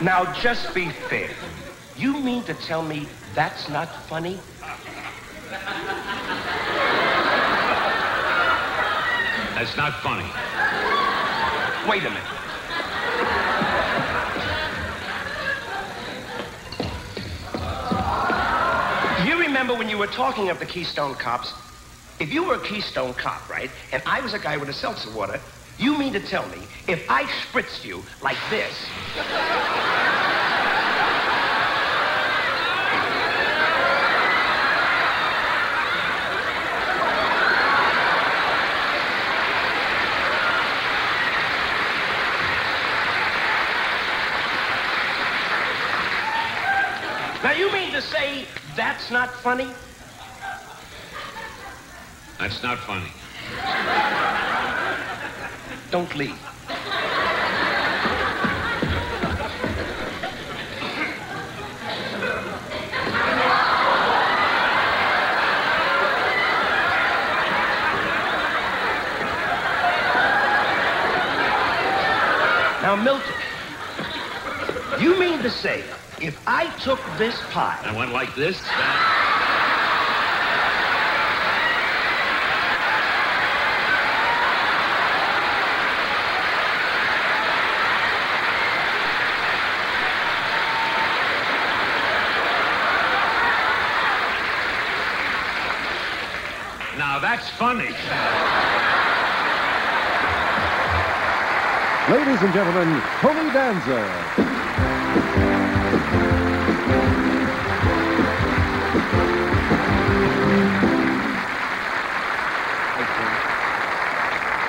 Now, just be fair. You mean to tell me that's not funny? That's not funny. Wait a minute. You remember when you were talking of the Keystone Cops? If you were a Keystone Cop, right, and I was a guy with a seltzer water, you mean to tell me if I spritzed you like this... Now, you mean to say that's not funny? That's not funny. Don't leave. Now, Milton, you mean to say if I took this pie... I went like this? Now that's funny. Ladies and gentlemen, Tony Danza.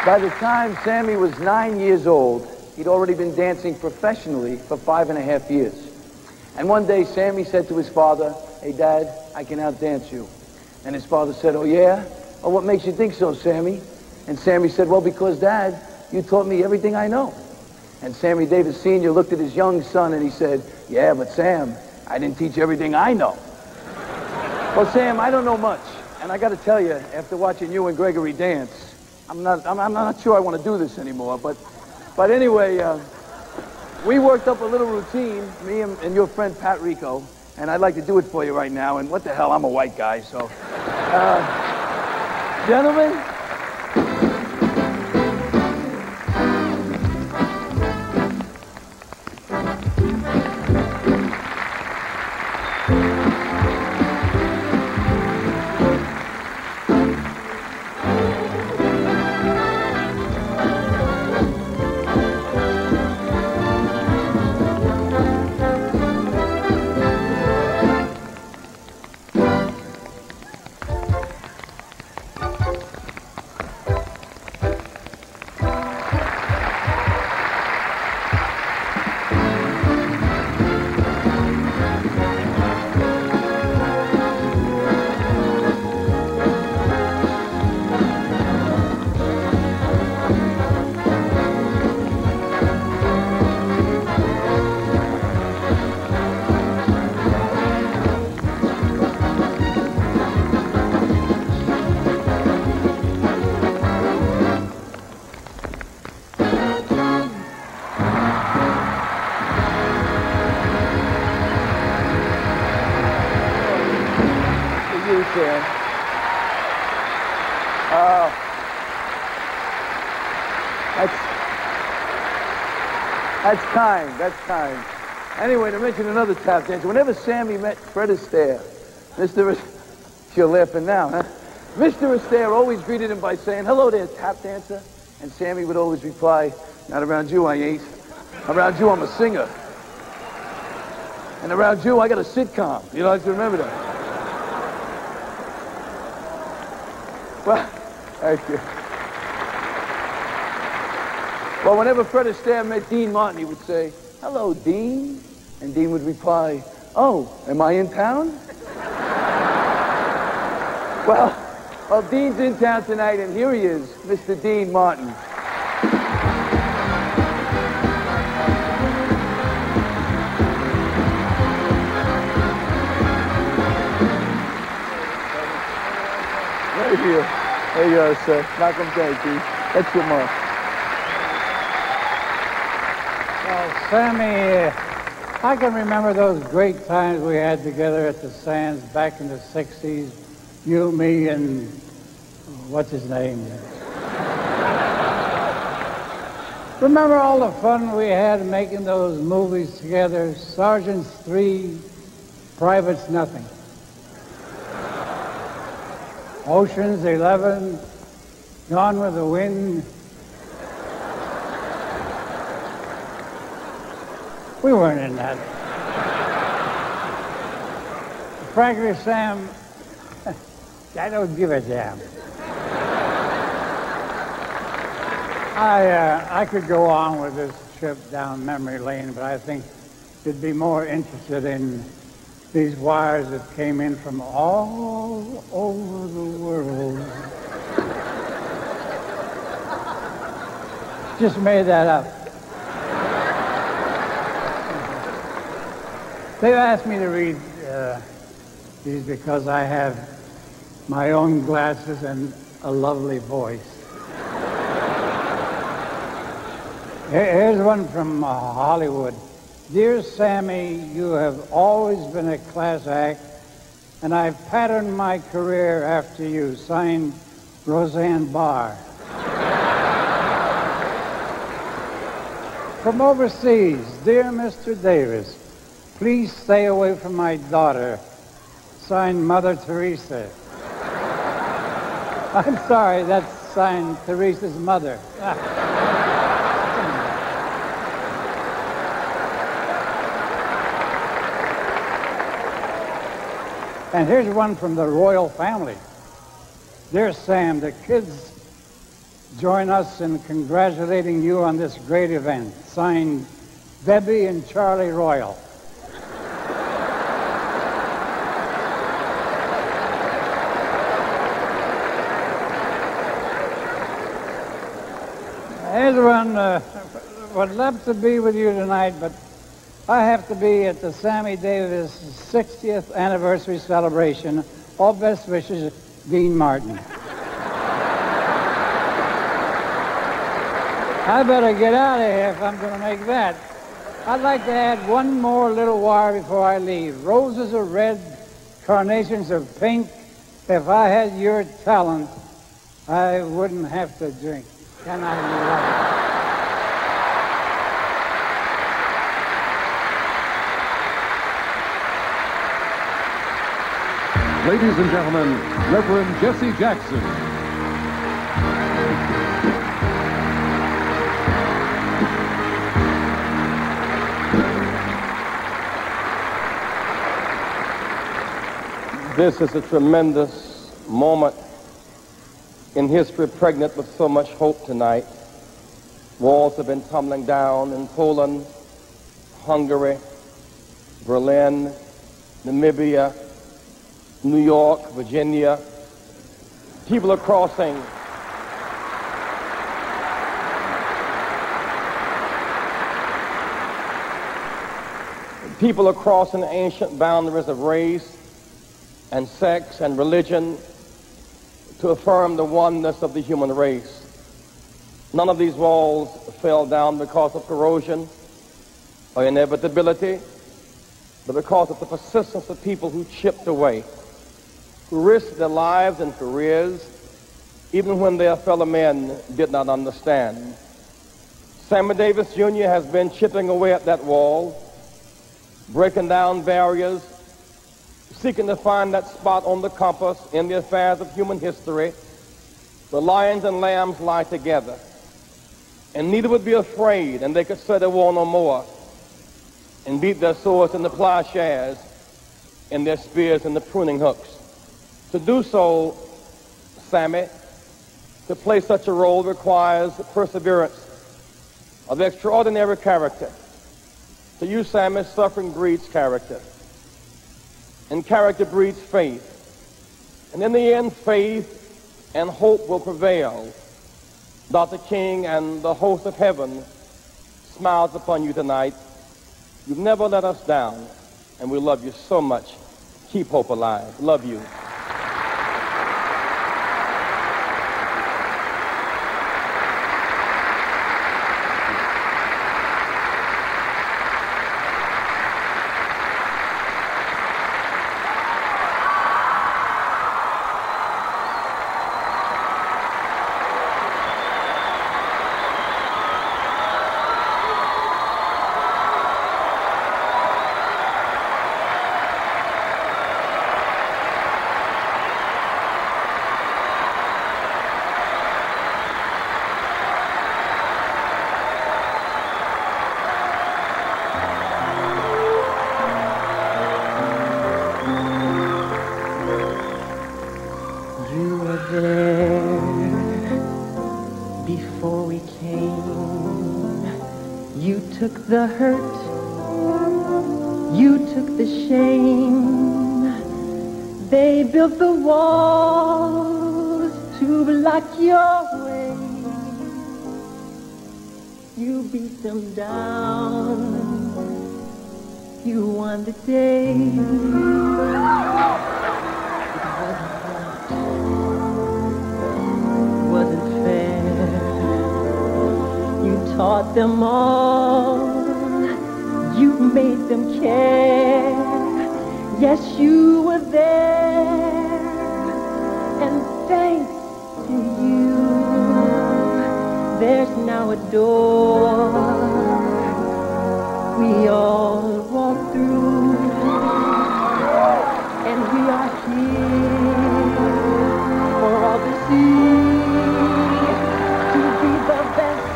By the time Sammy was 9 years old, he'd already been dancing professionally for 5.5 years. And one day, Sammy said to his father, "Hey, Dad, I can outdance you." And his father said, "Oh, yeah? Oh, what makes you think so, Sammy?" And Sammy said, "Well, because, Dad, you taught me everything I know." And Sammy Davis Sr. looked at his young son and he said, "Yeah, but Sam, I didn't teach you everything I know." Well, Sam, I don't know much. And I got to tell you, after watching you and Gregory dance, I'm not sure I want to do this anymore. But anyway, we worked up a little routine, me and your friend Pat Rico, and I'd like to do it for you right now. And what the hell, I'm a white guy, so... gentlemen... Sam. That's kind. That's kind. Anyway, to mention another tap dancer, whenever Sammy met Fred Astaire, you're laughing now, huh? Mr. Astaire always greeted him by saying, "Hello there, tap dancer." And Sammy would always reply, "Not around you, I ain't. Around you, I'm a singer. And around you, I got a sitcom." You know, I have to remember that. Well, thank you. Well, whenever Fred Astaire met Dean Martin, he would say, "Hello, Dean." And Dean would reply, "Oh, am I in town?" Well, Dean's in town tonight, and here he is, Mr. Dean Martin. Right here. There you are, sir. Malcolm, thank you. That's your mark. Well, Sammy, I can remember those great times we had together at the Sands back in the 60s. You, me, and what's his name? Remember all the fun we had making those movies together? Sergeants 3, Privates Nothing. Ocean's 11, Gone with the Wind. We weren't in that. Frankly, Sam, I don't give a damn. I could go on with this trip down memory lane, but I think you'd be more interested in these wires that came in from all over the world. Just made that up. They've asked me to read these because I have my own glasses and a lovely voice. Here's one from Hollywood. Dear Sammy, you have always been a class act, and I've patterned my career after you. Signed, Roseanne Barr. From overseas, dear Mr. Davis, please stay away from my daughter. Signed, Mother Teresa. I'm sorry, that's signed Teresa's mother. And here's one from the royal family. Dear Sam, the kids join us in congratulating you on this great event. Signed, Debbie and Charlie Royal. Here's one, would love to be with you tonight, but I have to be at the Sammy Davis 60th anniversary celebration. All best wishes, Dean Martin. I better get out of here if I'm going to make that. I'd like to add one more little wire before I leave. Roses are red, carnations are pink. If I had your talent, I wouldn't have to drink. Can I be right? Ladies and gentlemen, Reverend Jesse Jackson. This is a tremendous moment in history, pregnant with so much hope tonight. Walls have been tumbling down in Poland, Hungary, Berlin, Namibia, New York, Virginia. People are crossing. People are crossing ancient boundaries of race and sex and religion to affirm the oneness of the human race. None of these walls fell down because of corrosion or inevitability, but because of the persistence of people who chipped away. who risked their lives and careers even when their fellow men did not understand. Sammy Davis Jr. has been chipping away at that wall, breaking down barriers, seeking to find that spot on the compass in the affairs of human history where lions and lambs lie together. And neither would be afraid, and they could say they war no more, and beat their swords in the plowshares and their spears in the pruning hooks. To do so, Sammy, to play such a role requires perseverance of extraordinary character. To you, Sammy, suffering breeds character, and character breeds faith. And in the end, faith and hope will prevail. Dr. King and the host of heaven smiles upon you tonight. You've never let us down, and we love you so much. Keep hope alive. Love you. The hurt, you took the shame. They built the walls to block your way. You beat them down. You won the day. It wasn't fair. You taught them all. You made them care. Yes, you were there. And thanks to you, there's now a door we all walk through. And we are here for all to see, to be the best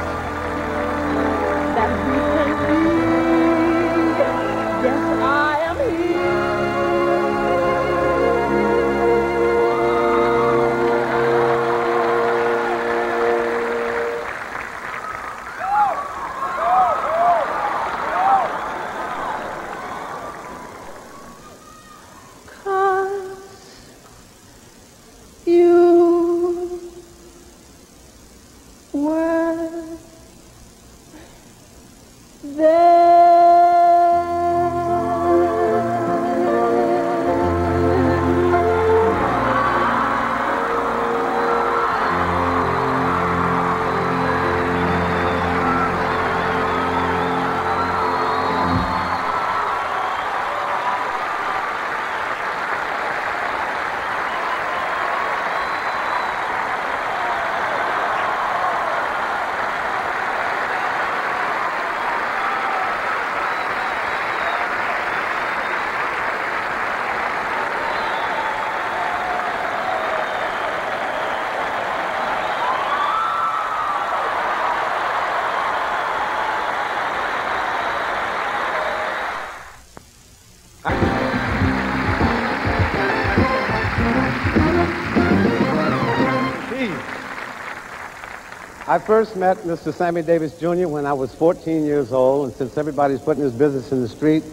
that we can be. Yes, I am here. I first met Mr. Sammy Davis Jr. when I was 14 years old, and since everybody's putting his business in the street,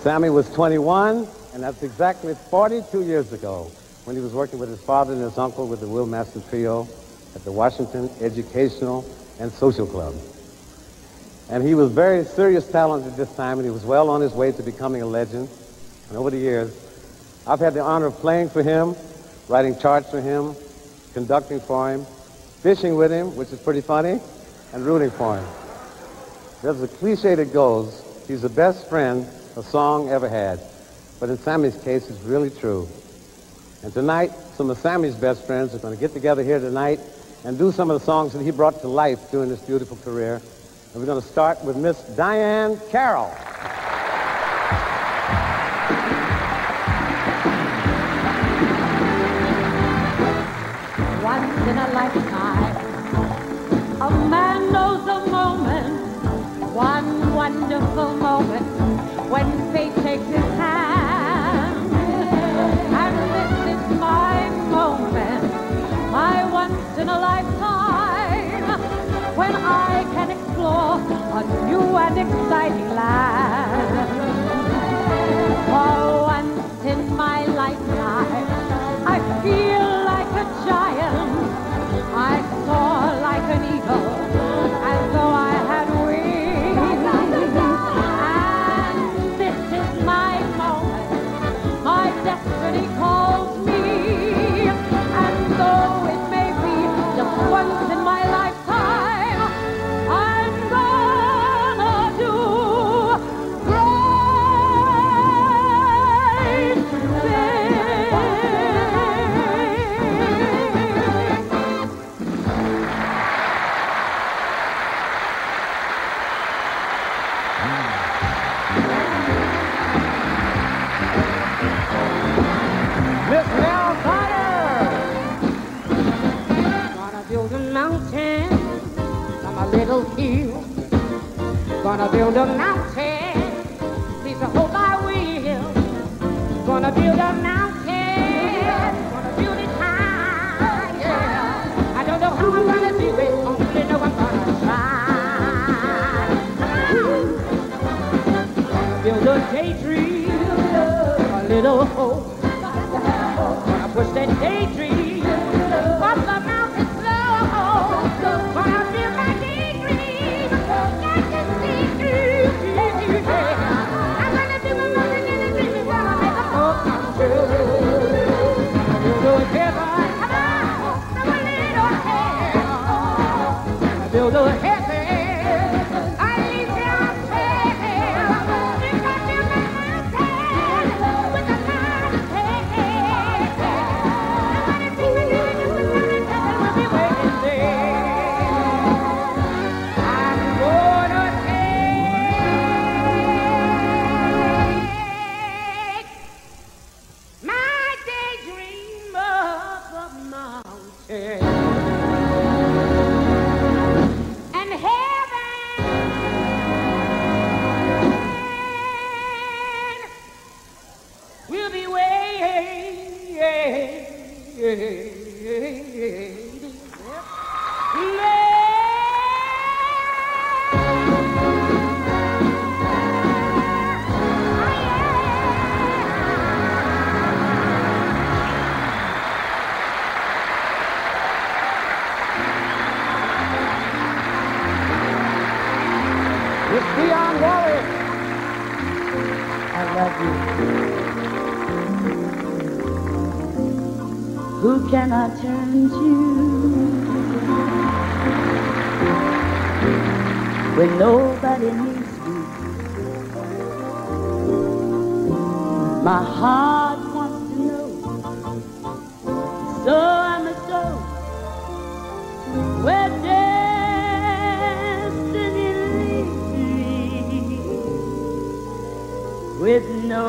Sammy was 21, and that's exactly 42 years ago when he was working with his father and his uncle with the Will Master Trio at the Washington Educational and Social Club. And he was very serious talent at this time, and he was well on his way to becoming a legend. And over the years, I've had the honor of playing for him, writing charts for him, conducting for him, fishing with him, which is pretty funny, and rooting for him. There's a cliche that goes, he's the best friend a song ever had. But in Sammy's case, it's really true. And tonight, some of Sammy's best friends are going to get together here tonight and do some of the songs that he brought to life during his beautiful career. And we're going to start with Miss Diahann Carrol. Once in a lifetime, a man knows a moment, one wonderful moment, when fate takes his hand. And this is my moment, my once in a lifetime, when I can explore a new and exciting land. For once in my lifetime, I feel like a giant. I soar like an eagle, as though I had wings. And this is my moment, my destiny calls me. And though it may be just once in my lifetime, I'm gonna do great build a mountain from a little hill. Gonna build a mountain, please I hope I will. Gonna build a mountain, gonna build it high, yeah. I don't know how I'm gonna do it, only know I'm gonna try. Build a daydream, a little hope. Gonna push that daydream up the mountain slow. Gonna build my daydream, got to see through. I'm gonna do my mountain in a dream and gonna make a hope come true. Build a heaven, come on, from a little hell. Build a heaven, I leave down hell. You got to make my mountain with a lot of It's Dionne Warwick. I love you. Who can I turn to when nobody needs me? My heart wants to know, so I must go where destiny leads me, with no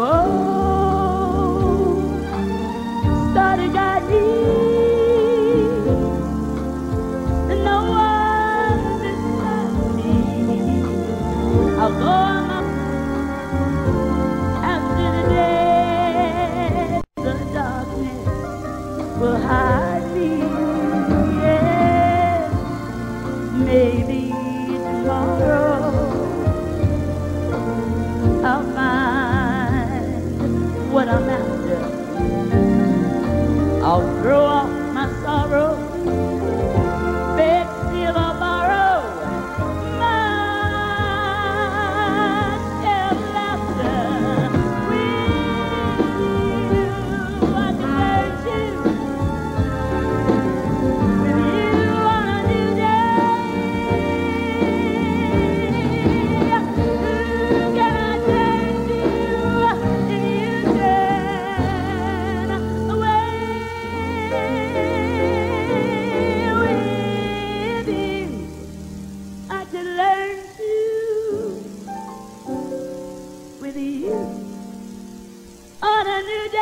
starting idea, and no one beside me. I'll go on my after the day, the darkness will hide me. Yes, maybe tomorrow I'll find what I'm after. I'll throw off my sorrow, beg, steal, or borrow myself laughter. Will I turn to with you on a new day? Who can I turn to if you turn away? new day.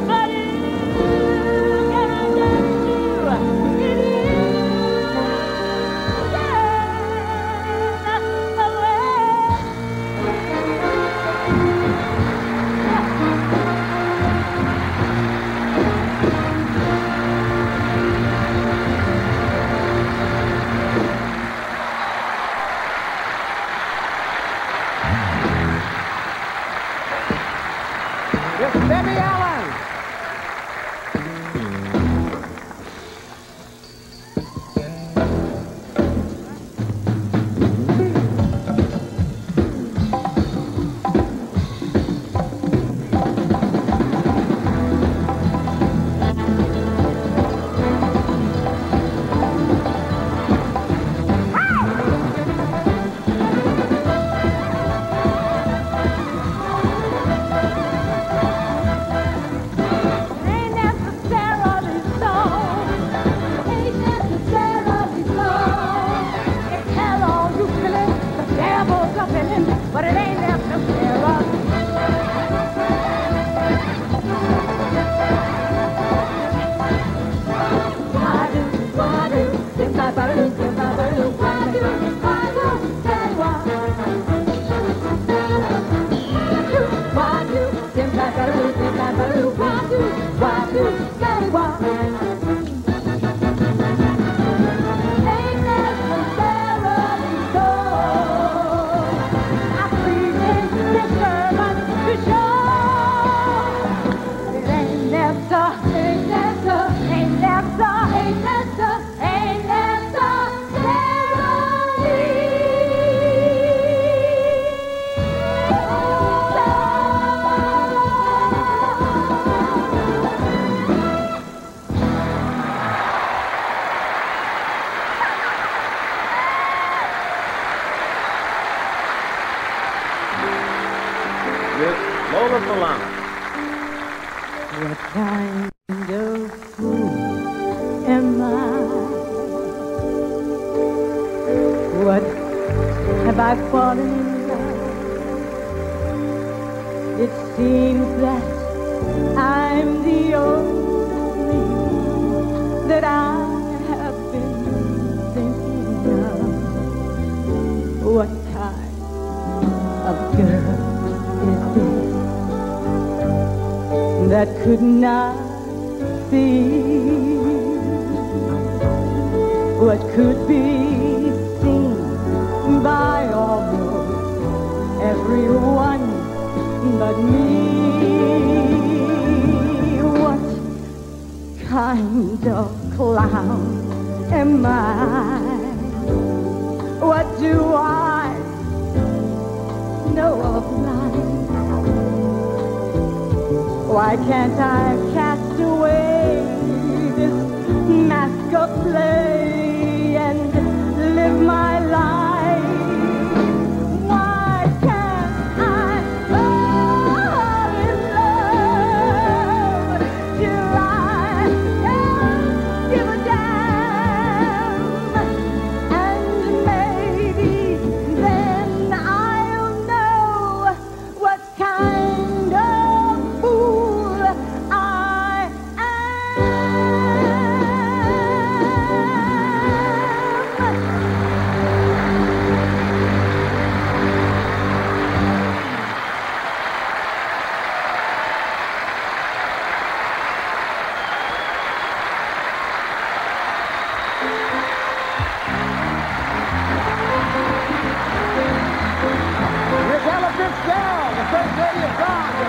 But who can I dance to if you stand away? It's Debbie Allen. But it ain't necessary. Lola Falana. What kind of fool am I? What have I fallen in love? It seems that I'm the only that I have been thinking of. What kind of girl is this that could not see what could be seen by almost everyone but me? What kind of clown am I? What do I know of life? Why can't I cast away this mask of play and live my life? Why can't I fall in love? Do I give a damn? And maybe then I'll know what kind of fool I Miss Ella Fitzgerald, the first lady of Danza.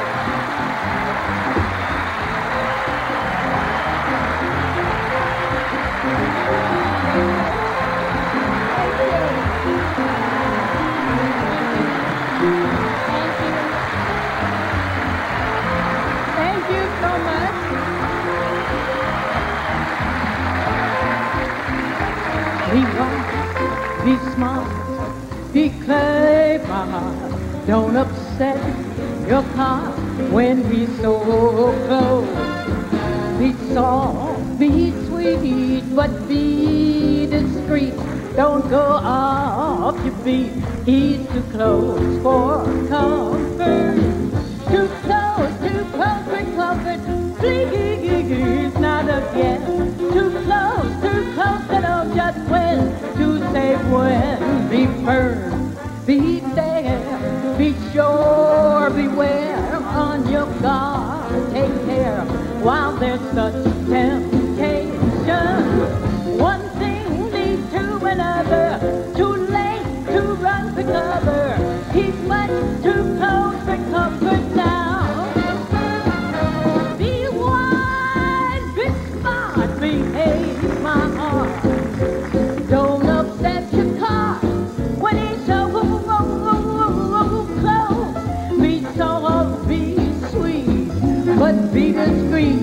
Thank you so much. Be wise, be smart, be clever. Don't upset your car when we're so close. Be soft, be sweet, but be discreet. Don't go off your beat. He's too close for comfort. Too close for comfort. Please, not again. Too close to know just when to say when. Be firm, be there, be sure, beware. On your guard, take care while there's such temptation. One thing leads to another. Too late to run for cover. He's much too close for comfort now. Be wise, be smart, behave, my heart. Don't upset your car when he's so close. Be soft, be sweet, but be discreet.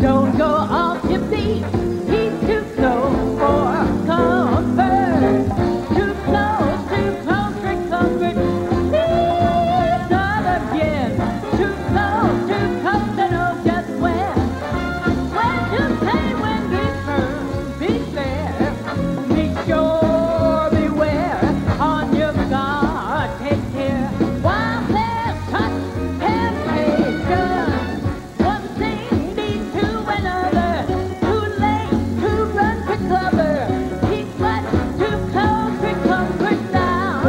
Don't go off your feet. He's too close for comfort. Too close for comfort. Please not again. Too close to know just when. When to say, when be firm, be fair, be sure, beware. On your guard, take care while there's such temptation. One thing leads to another. Too late to run for cover. He's much too close for comfort now.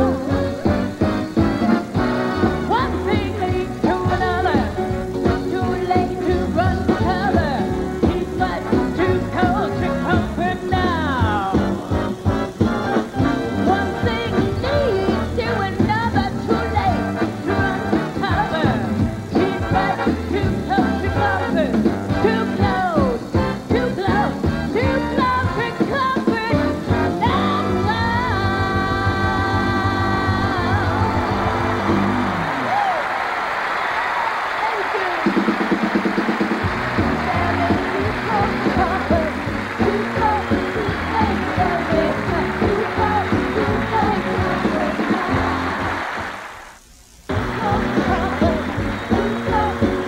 One thing leads to another. Too late to run for cover. He's much too close for comfort now. One thing leads to another. Too late to run for cover. He's much too close for comfort. Too close for comfort now.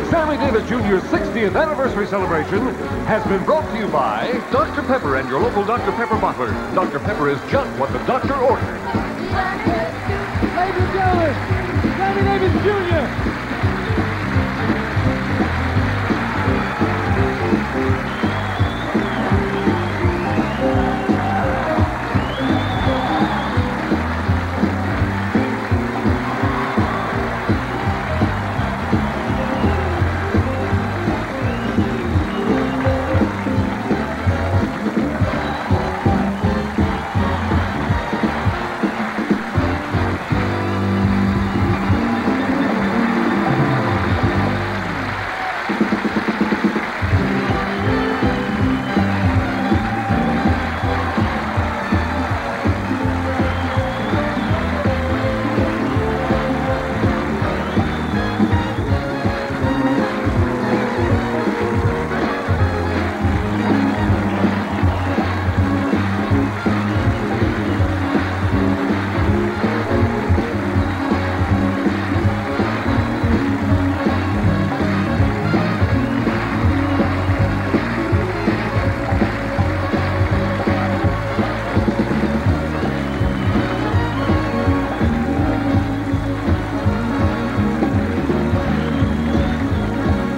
Sammy Davis Jr.'s 60th anniversary celebration has been brought to you by Dr. Pepper and your local Dr. Pepper bottler. Dr. Pepper is just what the doctor ordered. Ladies and gentlemen, Sammy Davis Jr.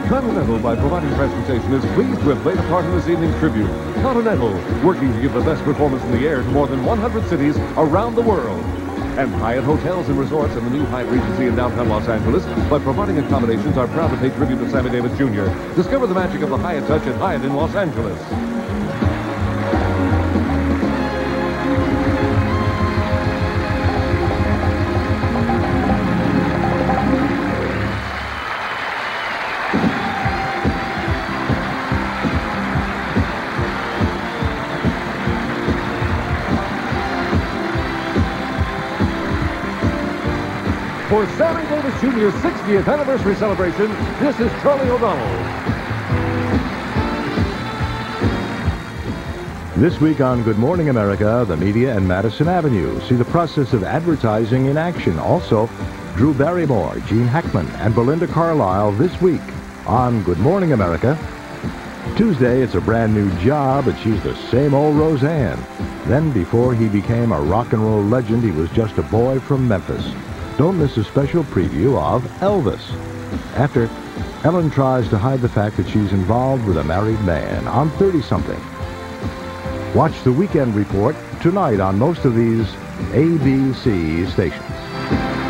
Continental, by providing transportation, is pleased to have played a part in this evening's tribute. Continental, working to give the best performance in the air to more than 100 cities around the world. And Hyatt Hotels and Resorts and the new Hyatt Regency in downtown Los Angeles, by providing accommodations, are proud to pay tribute to Sammy Davis Jr. Discover the magic of the Hyatt touch at Hyatt in Los Angeles. For Sammy Davis Jr.'s 60th anniversary celebration, this is Charlie O'Donnell. This week on Good Morning America, the media and Madison Avenue see the process of advertising in action. Also, Drew Barrymore, Gene Hackman, and Belinda Carlisle this week on Good Morning America. Tuesday, it's a brand new job, but she's the same old Roseanne. Then, before he became a rock and roll legend, he was just a boy from Memphis. Don't miss a special preview of Elvis. After, Ellen tries to hide the fact that she's involved with a married man on 30-something. Watch the Weekend Report tonight on most of these ABC stations.